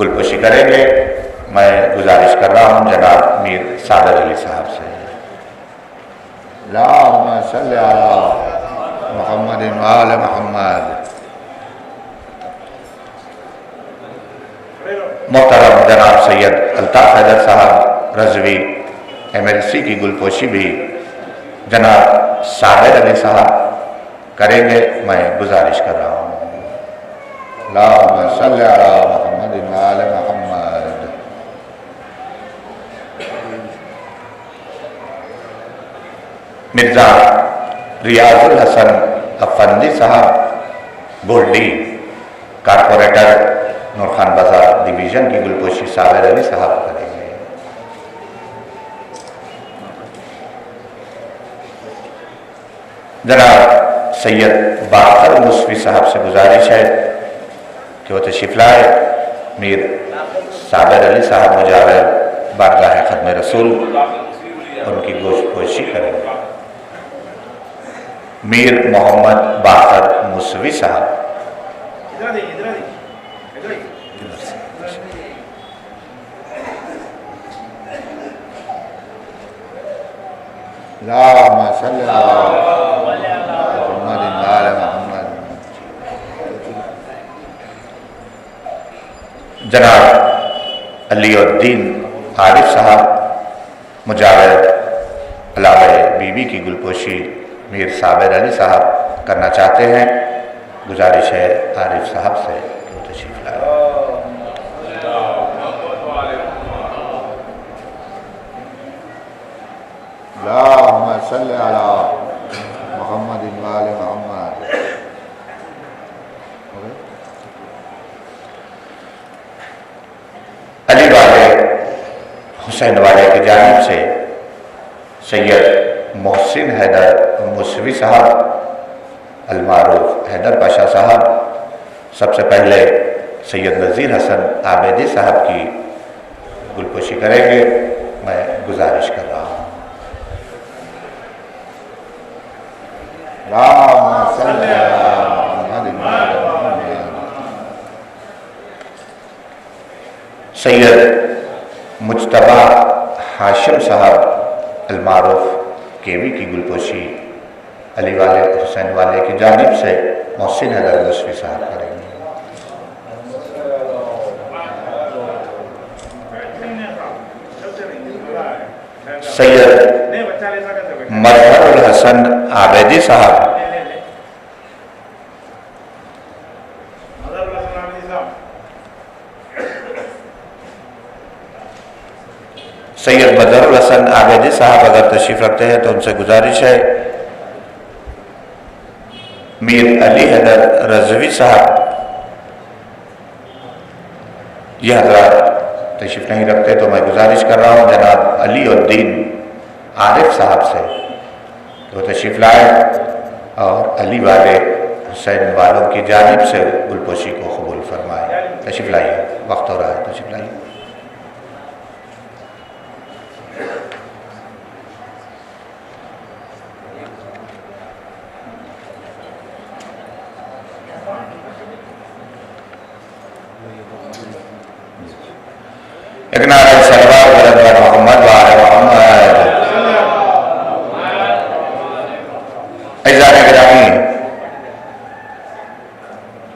گلپوشی کریں گے۔ میں گزارش کر رہا ہوں جناب میر صابر علی صاحب سے۔ اللہم صل علی محمد وعلی محمد۔ محترم جناب سید الطاف حیدر صاحب رضوی MLC کی گلپوشی بھی جناب صابر علی صاحب کریں گے۔ میں گزارش کر رہا ہوں۔ اللہم صل علی محمد وعلی محمد۔ مرزا ریاض الحسن افندی صاحب گولڈی کارپوریٹر نورخان بازار ڈویژن کی گلپوشی صابر علی صاحب کریں گے۔ جناب سید باقر موسوی صاحب سے گزارش ہے کہ وہ تشریف لائے۔ میر صابر علی صاحب مجاور بارگاہ خدم رسول ان کی گوشت کریں گے۔ میر محمد باقر موسوی صاحب اللہم صل علی محمد وعلی محمد۔ جناب علی الدین عارف صاحب مجاور علاوہ بی بی کی گلپوشی میر صابر علی صاحب کرنا چاہتے ہیں۔ گزارش ہے عارف صاحب سے کہ وہ تشریف لائے۔ اللہم صل علی محمد وعلی محمد۔ علی والے حسین والے کی جانب سے سید محسن حیدر موسوی صاحب المعروف حیدر پاشا صاحب سب سے پہلے سید نذیر حسن عابدی صاحب کی گلپوشی کریں گے۔ میں گزارش کر رہا ہوں۔ اللہم صل علی محمد وعلی محمد۔ سید مجتبی ہاشم صاحب المعروف KV کی گلپوشی علی والے حسین والے کی جانب سے محسن حیدر موسوی صاحب کریں گے۔ سید مظہر الحسن عابدی صاحب سید بدر الحسن عابدی صاحب اگر تشریف رکھتے ہیں تو ان سے گزارش ہے میر علی حیدر رضوی صاحب، یہ حضرات تشریف نہیں رکھتے تو میں گزارش کر رہا ہوں جناب علی الدین عارف صاحب سے کہ وہ تشریف لائیں اور علی والے حسین والوں کی جانب سے گلپوشی کو قبول فرمائیں۔ تشریف لائیے، وقت ہو رہا ہے، تشریف لائیے۔ ایک نعرہ سلوات بلند محمد وآل محمد۔ اعزاز گرامی،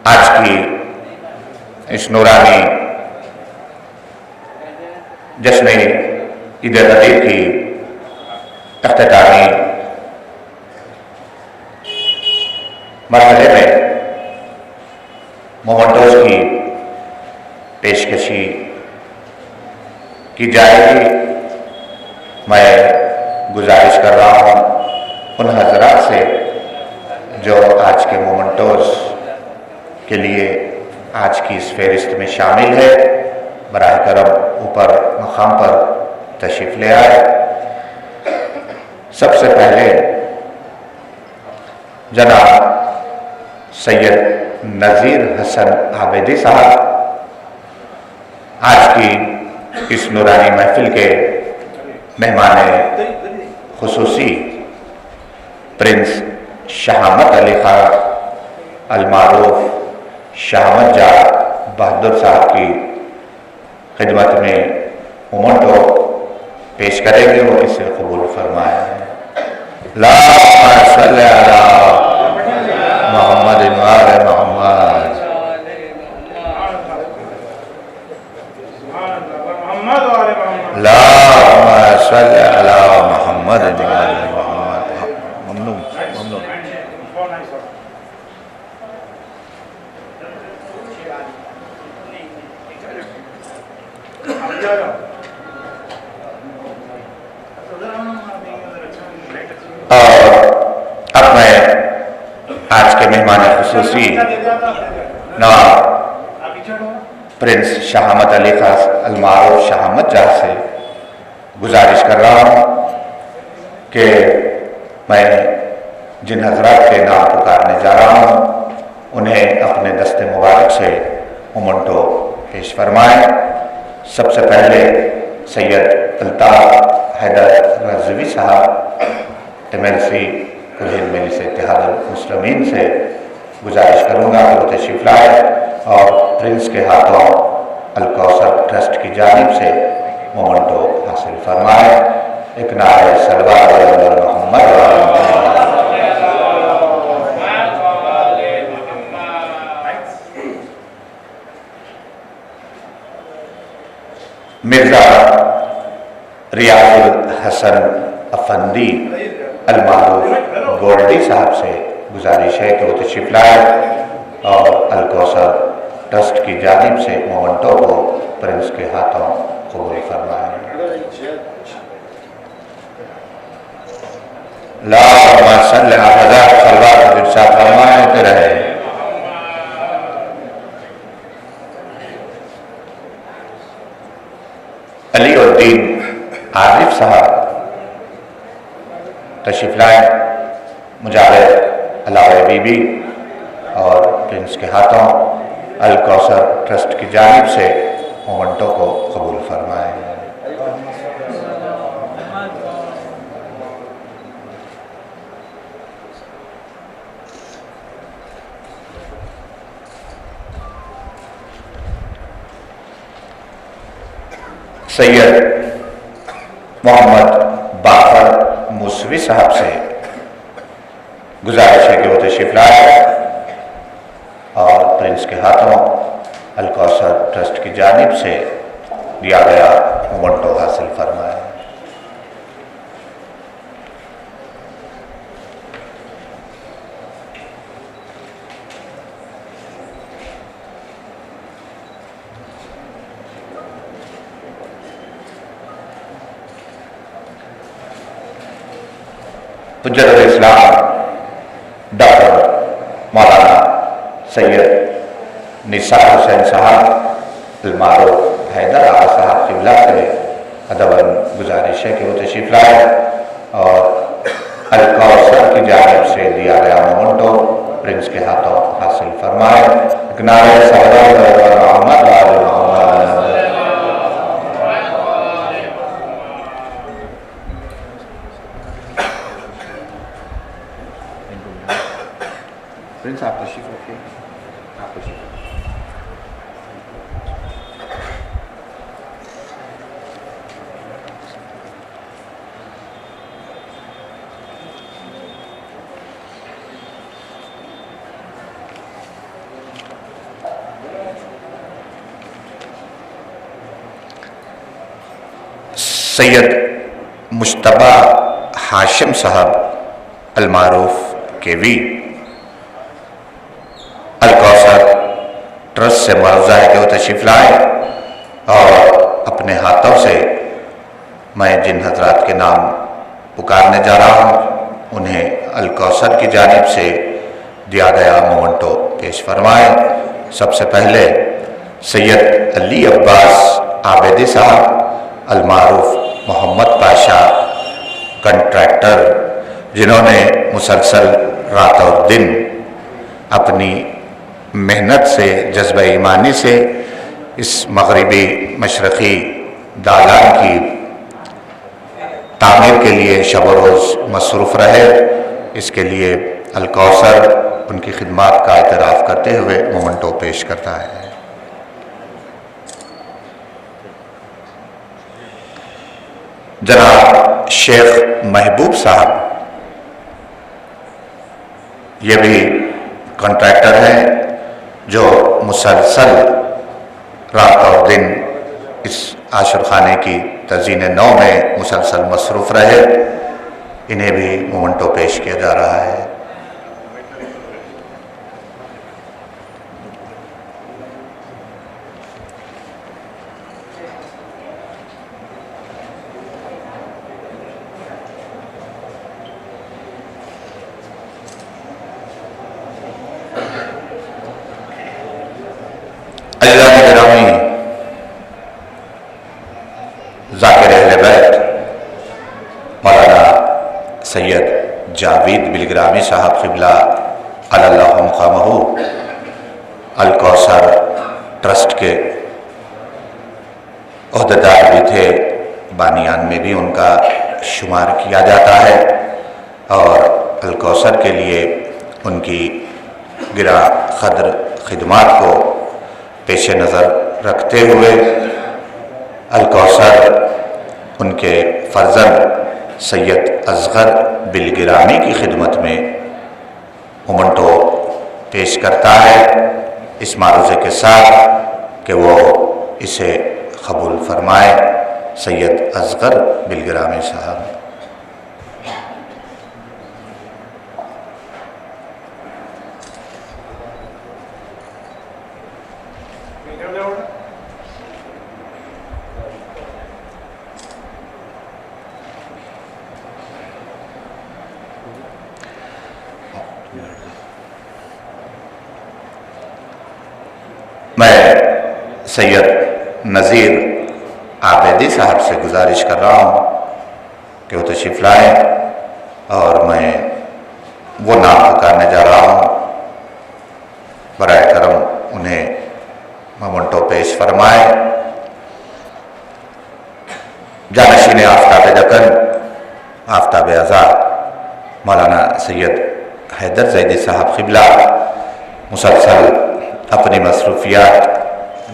آج کی اس نورانی جشن عید الفطر کی اختتامی مرحلے میں مومنٹوز کی پیشکشی کی جائے گی۔ میں گزارش کر رہا ہوں ان حضرات سے جو آج کے مومنٹوز کے لیے آج کی اس فہرست میں شامل ہے، براہ کرم اوپر مقام پر تشریف لے آئے۔ سب سے پہلے جناب سید نذیر حسن عابدی صاحب آج کی اس نورانی محفل کے مہمان خصوصی پرنس شہامت علی خان المعروف شہامت جاہ بہادر صاحب کی خدمت میں مومنٹو پیش کریں گے، وہ اسے قبول فرمائیں۔ اللہم صلی علی محمد وآل محمد۔ اللہم صلی علی محمد وآل محمد۔ ممنون ممنون۔ اور اب میں آج کے مہمان خصوصی نواب پرنس شہامت علی خان المعروف شہامت جاہ سے گزارش کر رہا ہوں کہ میں جن حضرات کے نام پکارنے جا رہا ہوں انہیں اپنے دست مبارک سے مومنٹو پیش فرمائیں۔ سب سے پہلے سید الطاف حیدر رضوی صاحب MLC کلین مجلس اتحاد المسلمین سے گزارش کروں گا کہ وہ تشریف لائے اور پرنس کے ہاتھوں الکوثر ٹرسٹ کی جانب سے مومنٹو حاصل فرمائے۔ ایک نعرہ سلوات بلند محمد وآل محمد۔ مرزا ریاض الحسن افندی المعروف گولڈی صاحب سے گزارش ہے کہ وہ تشریف لائے اور الکوثر ٹرسٹ کی جانب سے مومنٹو کو پرنس کے ہاتھوں قبول فرمائیں۔ اللہم صلی علی صلوات ارشاد فرماتے رہے۔ علی الدین عارف صاحب تشریف لائیں، مجاہد علاوہ بی بی اور پرنس کے ہاتھوں الکوثر ٹرسٹ کی جانب سے مومنٹو کو قبول فرمائیں۔ سید محمد باقر موسوی صاحب سے گزارش ہے کہ وہ تشریف لائے اور پرنس کے ہاتھوں الکوثر ٹرسٹ کی جانب سے دیا گیا مومنٹو حاصل فرمائے۔ حجت الاسلام ڈاکٹر مولانا سید نثار حسین صاحب المعروف حیدر آغا صاحب قبلہ سے ادباً گزارش ہے کہ وہ تشریف لائے اور الکوثر کی جانب سے دیا گیا مومنٹو پرنس کے ہاتھوں حاصل فرمائے. نعرہ صلوات محمد وآل محمد. پرنس آپ تشریف رکھیے. آپ تشریف رکھیے. سید مجتبی ہاشم صاحب المعروف کیوی الکوثر ٹرسٹ سے معاوضہ ہے کہ وہ تشریف لائے اور اپنے ہاتھوں سے میں جن حضرات کے نام پکارنے جا رہا ہوں انہیں الکوثر کی جانب سے دیا گیا مومنٹو پیش فرمائے. سب سے پہلے سید علی عباس عابدی صاحب المعروف محمد پاشا کنٹریکٹر، جنہوں نے مسلسل رات اور دن اپنی محنت سے جذبہ ایمانی سے اس مغربی مشرقی دالان کی تعمیر کے لیے شب و روز مصروف رہے. اس کے لیے الکوثر ان کی خدمات کا اعتراف کرتے ہوئے مومنٹو پیش کرتا ہے. جناب شیخ محبوب صاحب یہ بھی کنٹریکٹر ہیں جو مسلسل رات اور دن اس عاشر خانے کی تزئین نو میں مسلسل مصروف رہے. انہیں بھی مومنٹو پیش کیا جا رہا ہے. ذاکر اہل بیت مولانا سید جاوید بلگرامی صاحب قبلہ علی اللہ مقامہ الکوثر ٹرسٹ کے عہدیدار بھی تھے، بانیان میں بھی ان کا شمار کیا جاتا ہے، اور الکوثر کے لیے ان کی گراں قدر خدمات کو پیش نظر رکھتے ہوئے الکوثر ان کے فرزند سید اصغر بلگرامی کی خدمت میں مومنٹو پیش کرتا ہے، اس معروضے کے ساتھ کہ وہ اسے قبول فرمائے. سید اصغر بلگرامی صاحب. میں سید نذیر عابدی صاحب سے گزارش کر رہا ہوں کہ وہ تشریف لائیں اور میں وہ نام پکارنے جا رہا ہوں. برائے کرم انہیں مومنٹو پیش فرمائے. جانشین آفتاب دکن آفتاب آزاد مولانا سید حیدر زیدی صاحب قبلہ مسلسل اپنی مصروفیات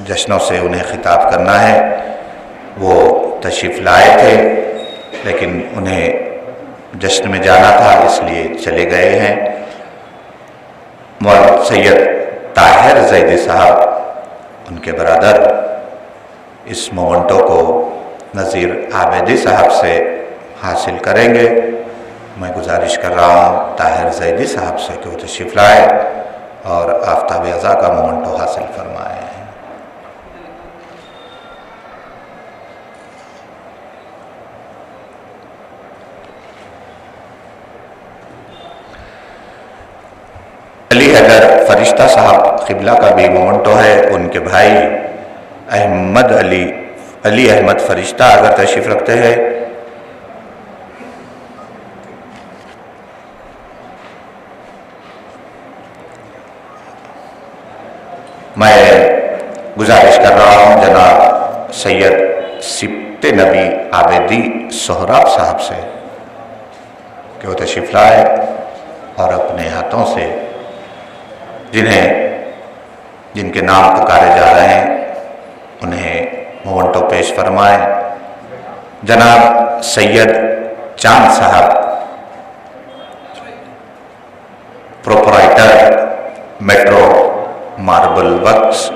جشنوں سے انہیں خطاب کرنا ہے. وہ تشریف لائے تھے لیکن انہیں جشن میں جانا تھا اس لیے چلے گئے ہیں. سید طاہر زیدی صاحب ان کے برادر اس مومنٹو کو نذیر عابدی صاحب سے حاصل کریں گے. میں گزارش کر رہا ہوں طاہر زیدی صاحب سے کہ وہ تشریف لائے اور آفتاب ازا کا مومنٹو حاصل فرمائے. حیدر فرشتہ صاحب قبلہ کا بھی مومنٹو ہے. ان کے بھائی علی احمد فرشتہ اگر تشریف رکھتے ہیں. میں گزارش کر رہا ہوں جناب سید سبت نبی عابدی سہراب صاحب سے کہ وہ تشریف لائے اور اپنے ہاتھوں سے جن کے نام پکارے جا رہے ہیں انہیں مومنٹو پیش فرمائیں. جناب سید چاند صاحب پروپرائٹر میٹرو ماربل ورکس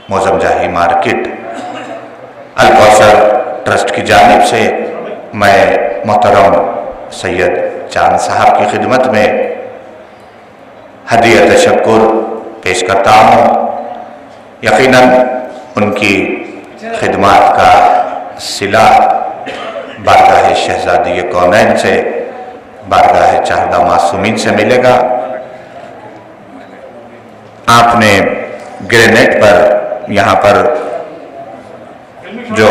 موزم جاہی مارکیٹ الکوثر ٹرسٹ کی جانب سے میں محترم سید چاند صاحب کی خدمت میں ہدیہ تشکر پیش کرتا ہوں. یقیناً ان کی خدمات کا صلہ بارگاہ شہزادی کونین سے بارگاہ چاہدہ معصومین سے ملے گا. آپ نے گرینیڈ پر یہاں پر جو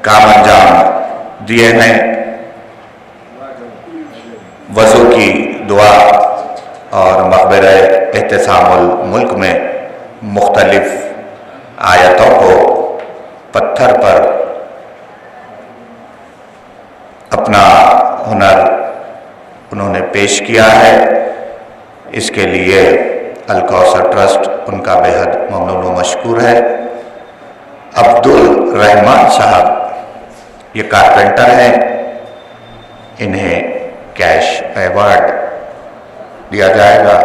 کام انجام دیے ہیں وضو کی دعا اور مقبرہ احتسام الملک میں مختلف آیتوں کو پتھر پر اپنا ہنر انہوں نے پیش کیا ہے. اس کے لیے الکوثر ٹرسٹ ان کا بےحد ممنون و مشکور ہے. عبدالرحمان صاحب یہ کارپینٹر ہیں. انہیں کیش ایوارڈ دیا جائے گا.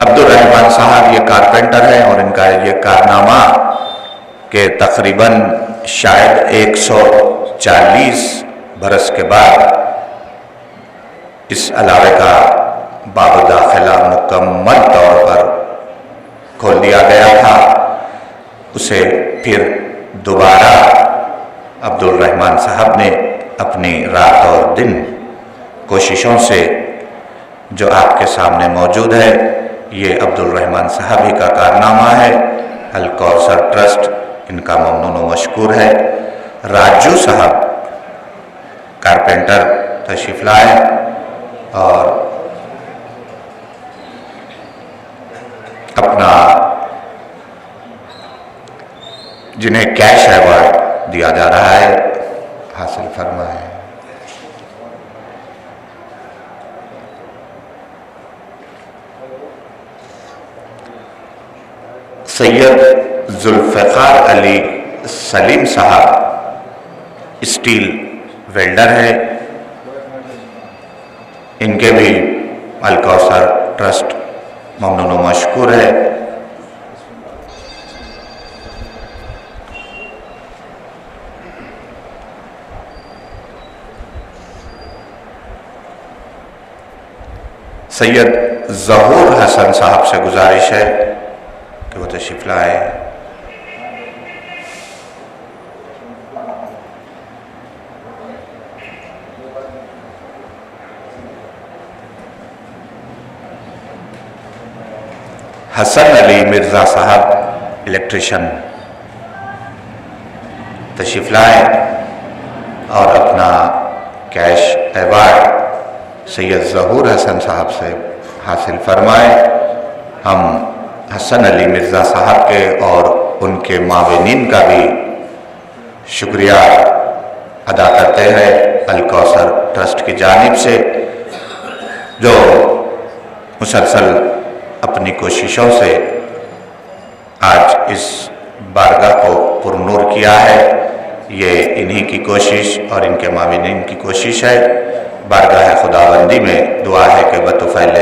عبدالرحمان صاحب یہ کارپینٹر ہیں اور ان کا یہ کارنامہ کہ تقریباً شاید 140 برس کے بعد اس علاوے کا باب داخلہ مکمل طور پر کھول دیا گیا تھا. اسے پھر دوبارہ عبدالرحمان صاحب نے اپنی رات اور دن کوششوں سے جو آپ کے سامنے موجود ہے یہ عبدالرحمان صاحب ہی کا کارنامہ ہے. الکوثر ٹرسٹ ان کا ممنون و مشکور ہے. راجو صاحب کارپینٹر تشریف لائے اور اپنا جنہیں کیش ایوارڈ دیا جا رہا ہے حاصل فرمائے. سید ذوالفقار علی سلیم صاحب اسٹیل ویلڈر ہے. ان کے بھی الکوثر ٹرسٹ ممنون و مشکور ہے. سید ظہور حسن صاحب سے گزارش ہے کہ وہ تشریف لائے. حسن علی مرزا صاحب الیکٹریشن تشریف لائے اور اپنا کیش ایوارڈ سید ظہور حسن صاحب سے حاصل فرمائے. ہم حسن علی مرزا صاحب کے اور ان کے معاونین کا بھی شکریہ ادا کرتے ہیں الکوثر ٹرسٹ کی جانب سے جو مسلسل اپنی کوششوں سے آج اس بارگاہ کو پرنور کیا ہے. یہ انہی کی کوشش اور ان کے معاونین کی کوشش ہے. بارگاہ خداوندی میں دعا ہے کہ بطفیل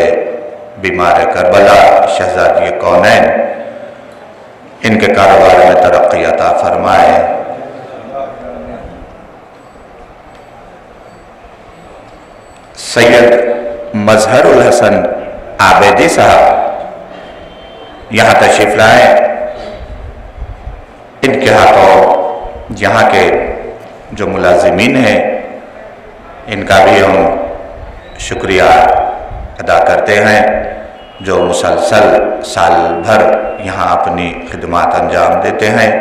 بیمار کربلا شہزادی کونین ان کے کاروبار میں ترقی عطا فرمائے. سید مظہر الحسن عابدی صاحب یہاں تشریف لائیں. ان کے ہاتھوں یہاں کے جو ملازمین ہیں ان کا بھی ہم شکریہ ادا کرتے ہیں جو مسلسل سال بھر یہاں اپنی خدمات انجام دیتے ہیں.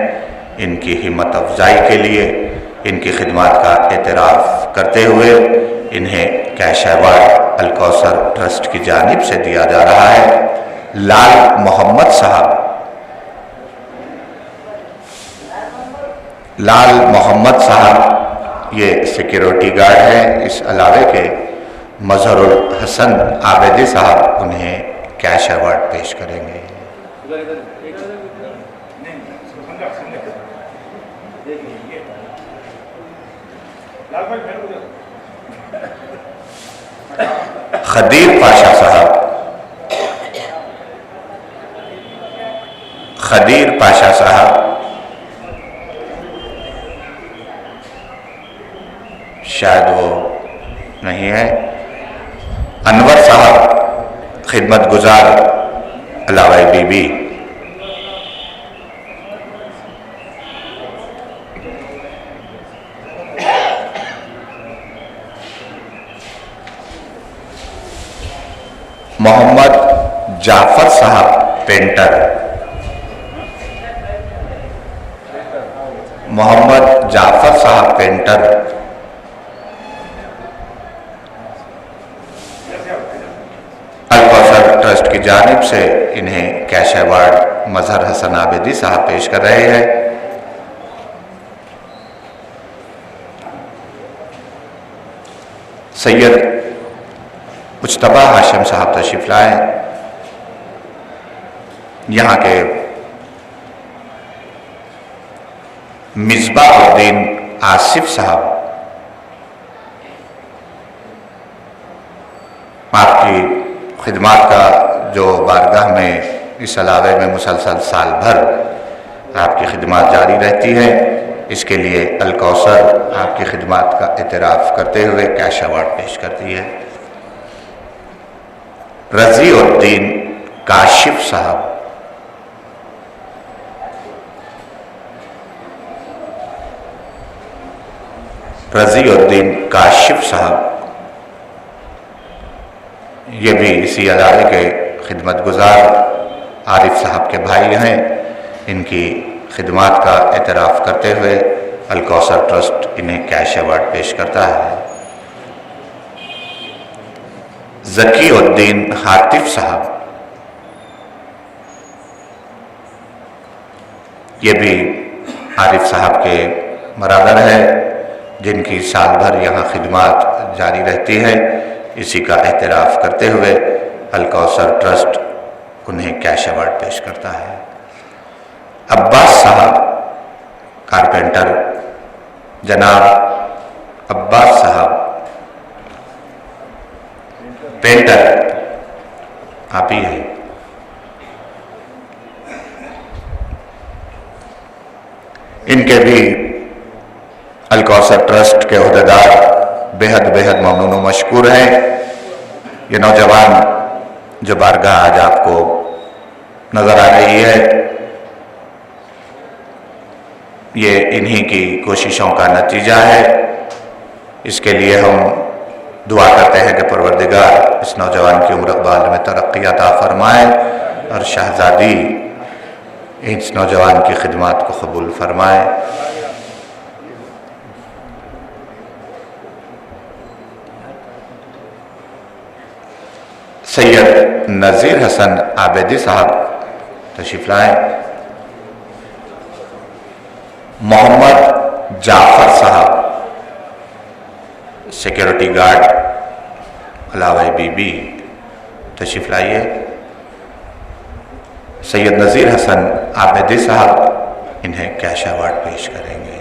ان کی ہمت افزائی کے لیے ان کی خدمات کا اعتراف کرتے ہوئے انہیں کیش ایوارڈ الکوثر ٹرسٹ کی جانب سے دیا جا رہا ہے. لال محمد صاحب، لال محمد صاحب یہ سیکیورٹی گارڈ ہیں. اس علاوے کے مظہر الحسن عابدی صاحب انہیں کیش ایوارڈ پیش کریں گے. خدیر پاشا صاحب، خدیر پاشا صاحب شاید وہ نہیں ہے. انور صاحب خدمت گزار علاوہ بی بی. محمد جعفر صاحب پینٹر، محمد جعفر صاحب پینٹر. الکوثر ٹرسٹ کی جانب سے انہیں کیش ایوارڈ مظہر حسن عابدی صاحب پیش کر رہے ہیں. سید مجتبی ہاشم صاحب تشریف لائیں. یہاں کے مصباح الدین آصف صاحب، آپ کی خدمات کا جو بارگاہ میں اس علاوے میں مسلسل سال بھر آپ کی خدمات جاری رہتی ہیں، اس کے لیے الکوثر آپ کی خدمات کا اعتراف کرتے ہوئے کیش ایوارڈ پیش کرتی ہے. رضی الدین کاشف صاحب، رضی الدین کاشف صاحب یہ بھی اسی علاقے کے خدمت گزار عارف صاحب کے بھائی ہیں. ان کی خدمات کا اعتراف کرتے ہوئے الکوثر ٹرسٹ انہیں کیش ایوارڈ پیش کرتا ہے. ذکی الدین حاطف صاحب یہ بھی عارف صاحب کے برادر ہیں جن کی سال بھر یہاں خدمات جاری رہتی ہے. اسی کا اعتراف کرتے ہوئے الکوثر ٹرسٹ انہیں کیش ایوارڈ پیش کرتا ہے. عباس صاحب کارپینٹر، جناب عباس صاحب پینٹر آپ ہی ہیں. ان کے بھی الکوثر ٹرسٹ کے عہدیدار بہت ممنون و مشکور ہیں. یہ نوجوان جو بارگاہ آج آپ کو نظر آ رہی ہے یہ انہی کی کوششوں کا نتیجہ ہے. اس کے لیے ہم دعا کرتے ہیں کہ پروردگار اس نوجوان کی عمر اقبال میں ترقی عطا فرمائے اور شہزادی اس نوجوان کی خدمات کو قبول فرمائے. سید نذیر حسن عابدی صاحب تشریف لائیں. محمد جعفر صاحب سیکیورٹی گارڈ علاوہ بی بی تشریف لائیے. سید نذیر حسن عابدی صاحب انہیں کیش ایوارڈ پیش کریں گے.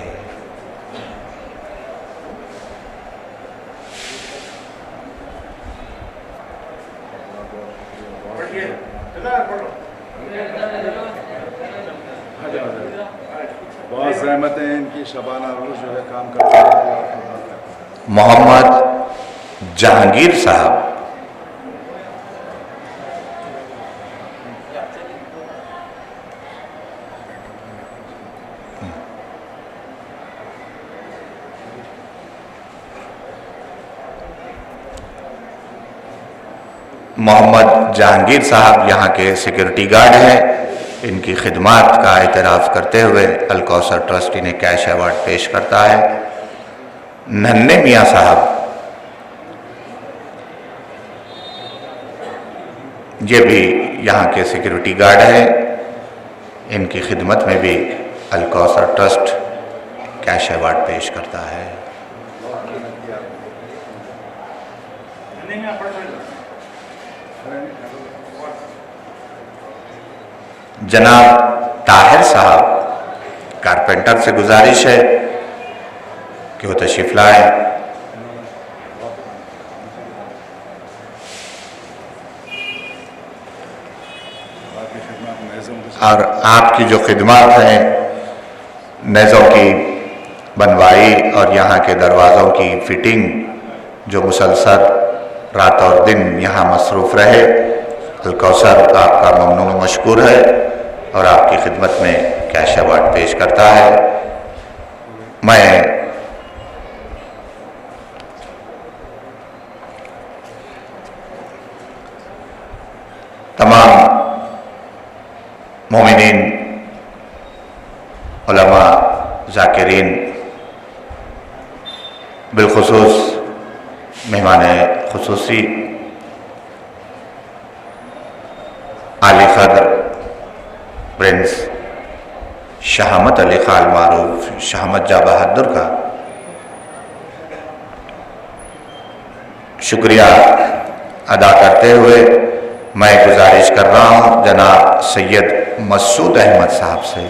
بہت زحمتیں ان کی شبانہ روز جو ہے کام کرتے ہیں.
محمد جہانگیر صاحب محمد جہانگیر صاحب یہاں کے سیکورٹی گارڈ ہیں، ان کی خدمات کا اعتراف کرتے ہوئے الکوثر ٹرسٹ انہیں کیش ایوارڈ پیش کرتا ہے۔ ننھے میاں صاحب یہ بھی یہاں کے سیکورٹی گارڈ ہیں، ان کی خدمت میں بھی الکوثر ٹرسٹ کیش ایوارڈ پیش کرتا ہے۔ جناب طاہر صاحب کارپینٹر سے گزارش ہے کہ وہ تشریف لائیں۔ اور آپ کی جو خدمات ہیں نیزوں کی بنوائی اور یہاں کے دروازوں کی فٹنگ، جو مسلسل رات اور دن یہاں مصروف رہے، الکوثر آپ کا ممنون و مشکور ہے اور آپ کی خدمت میں کیش ایوارڈ پیش کرتا ہے۔ میں تمام مومنین، علماء، ذاکرین، بالخصوص مہمان خصوصی علی قدر پرنس شہامت علی خان معروف شہامت جاں بہادر کا شکریہ ادا کرتے ہوئے میں گزارش کر رہا ہوں جناب سید مسعود احمد صاحب سے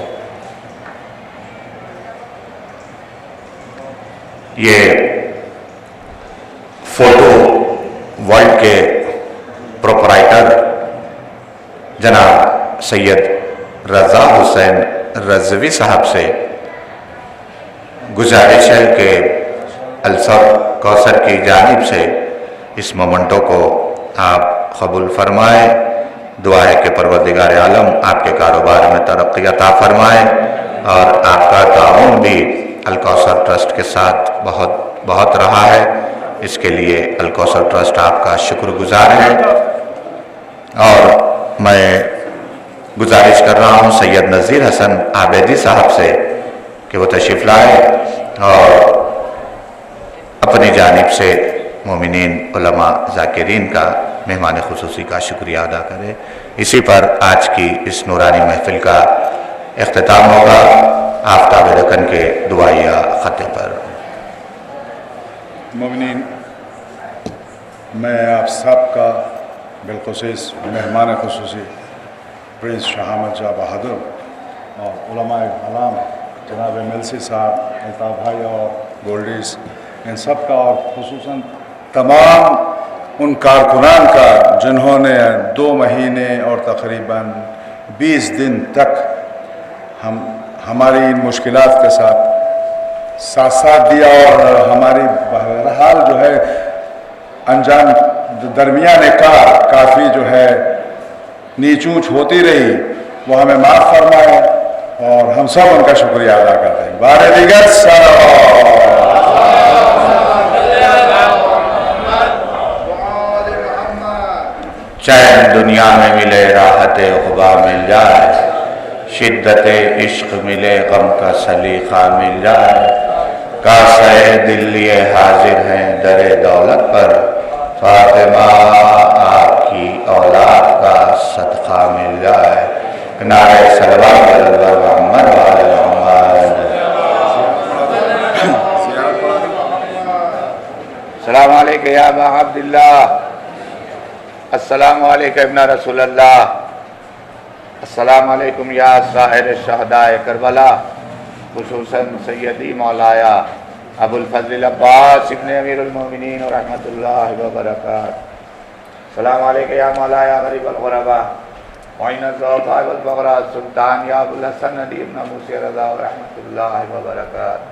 یہ فوٹو ورلڈ کے پروپرائٹر جناب سید رضا حسین رضوی صاحب سے گزارش ہے کہ الکوثر کی جانب سے اس مومنٹو کو آپ قبول فرمائیں۔ دعا ہے کہ پروردگار عالم آپ کے کاروبار میں ترقی عطا فرمائے اور آپ کا تعاون بھی الکوثر ٹرسٹ کے ساتھ بہت رہا ہے، اس کے لیے الکوثر ٹرسٹ آپ کا شکر گزار ہے۔ اور میں گزارش کر رہا ہوں سید نذیر حسن عابدی صاحب سے کہ وہ تشریف لائے اور اپنی جانب سے مومنین، علماء، ذاکرین کا مہمان خصوصی کا شکریہ ادا کرے۔ اسی پر آج کی اس نورانی محفل کا اختتام ہوگا آفتاب رکن کے دعائیہ خطے پر۔
مومنین، میں آپ سب کا بالخصوص مہمان خصوصی پرنس شہامت جاں بہادر اور علماء علام جناب ملسی صاحب، الطاف بھائی اور گولڈیز، ان سب کا اور خصوصاً تمام ان کارکنان کا جنہوں نے 2 مہینے اور تقریباً 20 دن تک ہماری ان مشکلات کے ساتھ دیا اور ہماری بہرحال جو ہے انجام درمیان کار کافی جو ہے نیچ اونچ ہوتی رہی، وہ ہمیں معاف فرمائے اور ہم سب ان کا شکریہ ادا کرتے ہیں۔ بار دیگر
چین دنیا میں ملے، راحت عقبیٰ مل جائے، شدت عشق ملے، غم کا سلیقہ مل جائے، کاسے دل لیے حاضر ہیں در دولت پر، فاطمہ آپ کی اولاد کا صدقہ مل جائے۔ نعرہ صلوات علی محمد وعلی محمد۔ السلام علیکم یا ابا عبداللہ، السلام علیکم ابن رسول اللہ، السلام علیکم یا سائر الشہداء کربلا، خصوصاً سیدی مولایا ابو الفضل عباس ابن امیر المومنین ورحمۃ اللہ وبرکاتہ۔ السلام علیکم یا مولایا غریب الغرباء معین الضعفاء والفقراء سلطان یا ابو الحسن ندی ابن موسی رضا ورحمۃ اللہ وبرکاتہ۔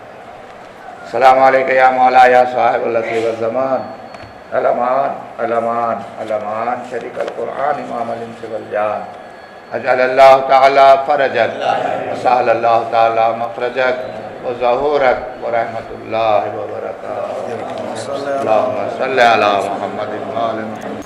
السلام علیکم یا مولایا صاحب العصر والزمان، علمان علمان علمان شریک القرآن امام الانس والجان، اجعل اللہ تعالی فرجک وسہل اللہ تعالی مخرجک وظہورک ورحمۃ اللہ وبرکاتہ۔ اللہم صلی علی محمد وآل محمد۔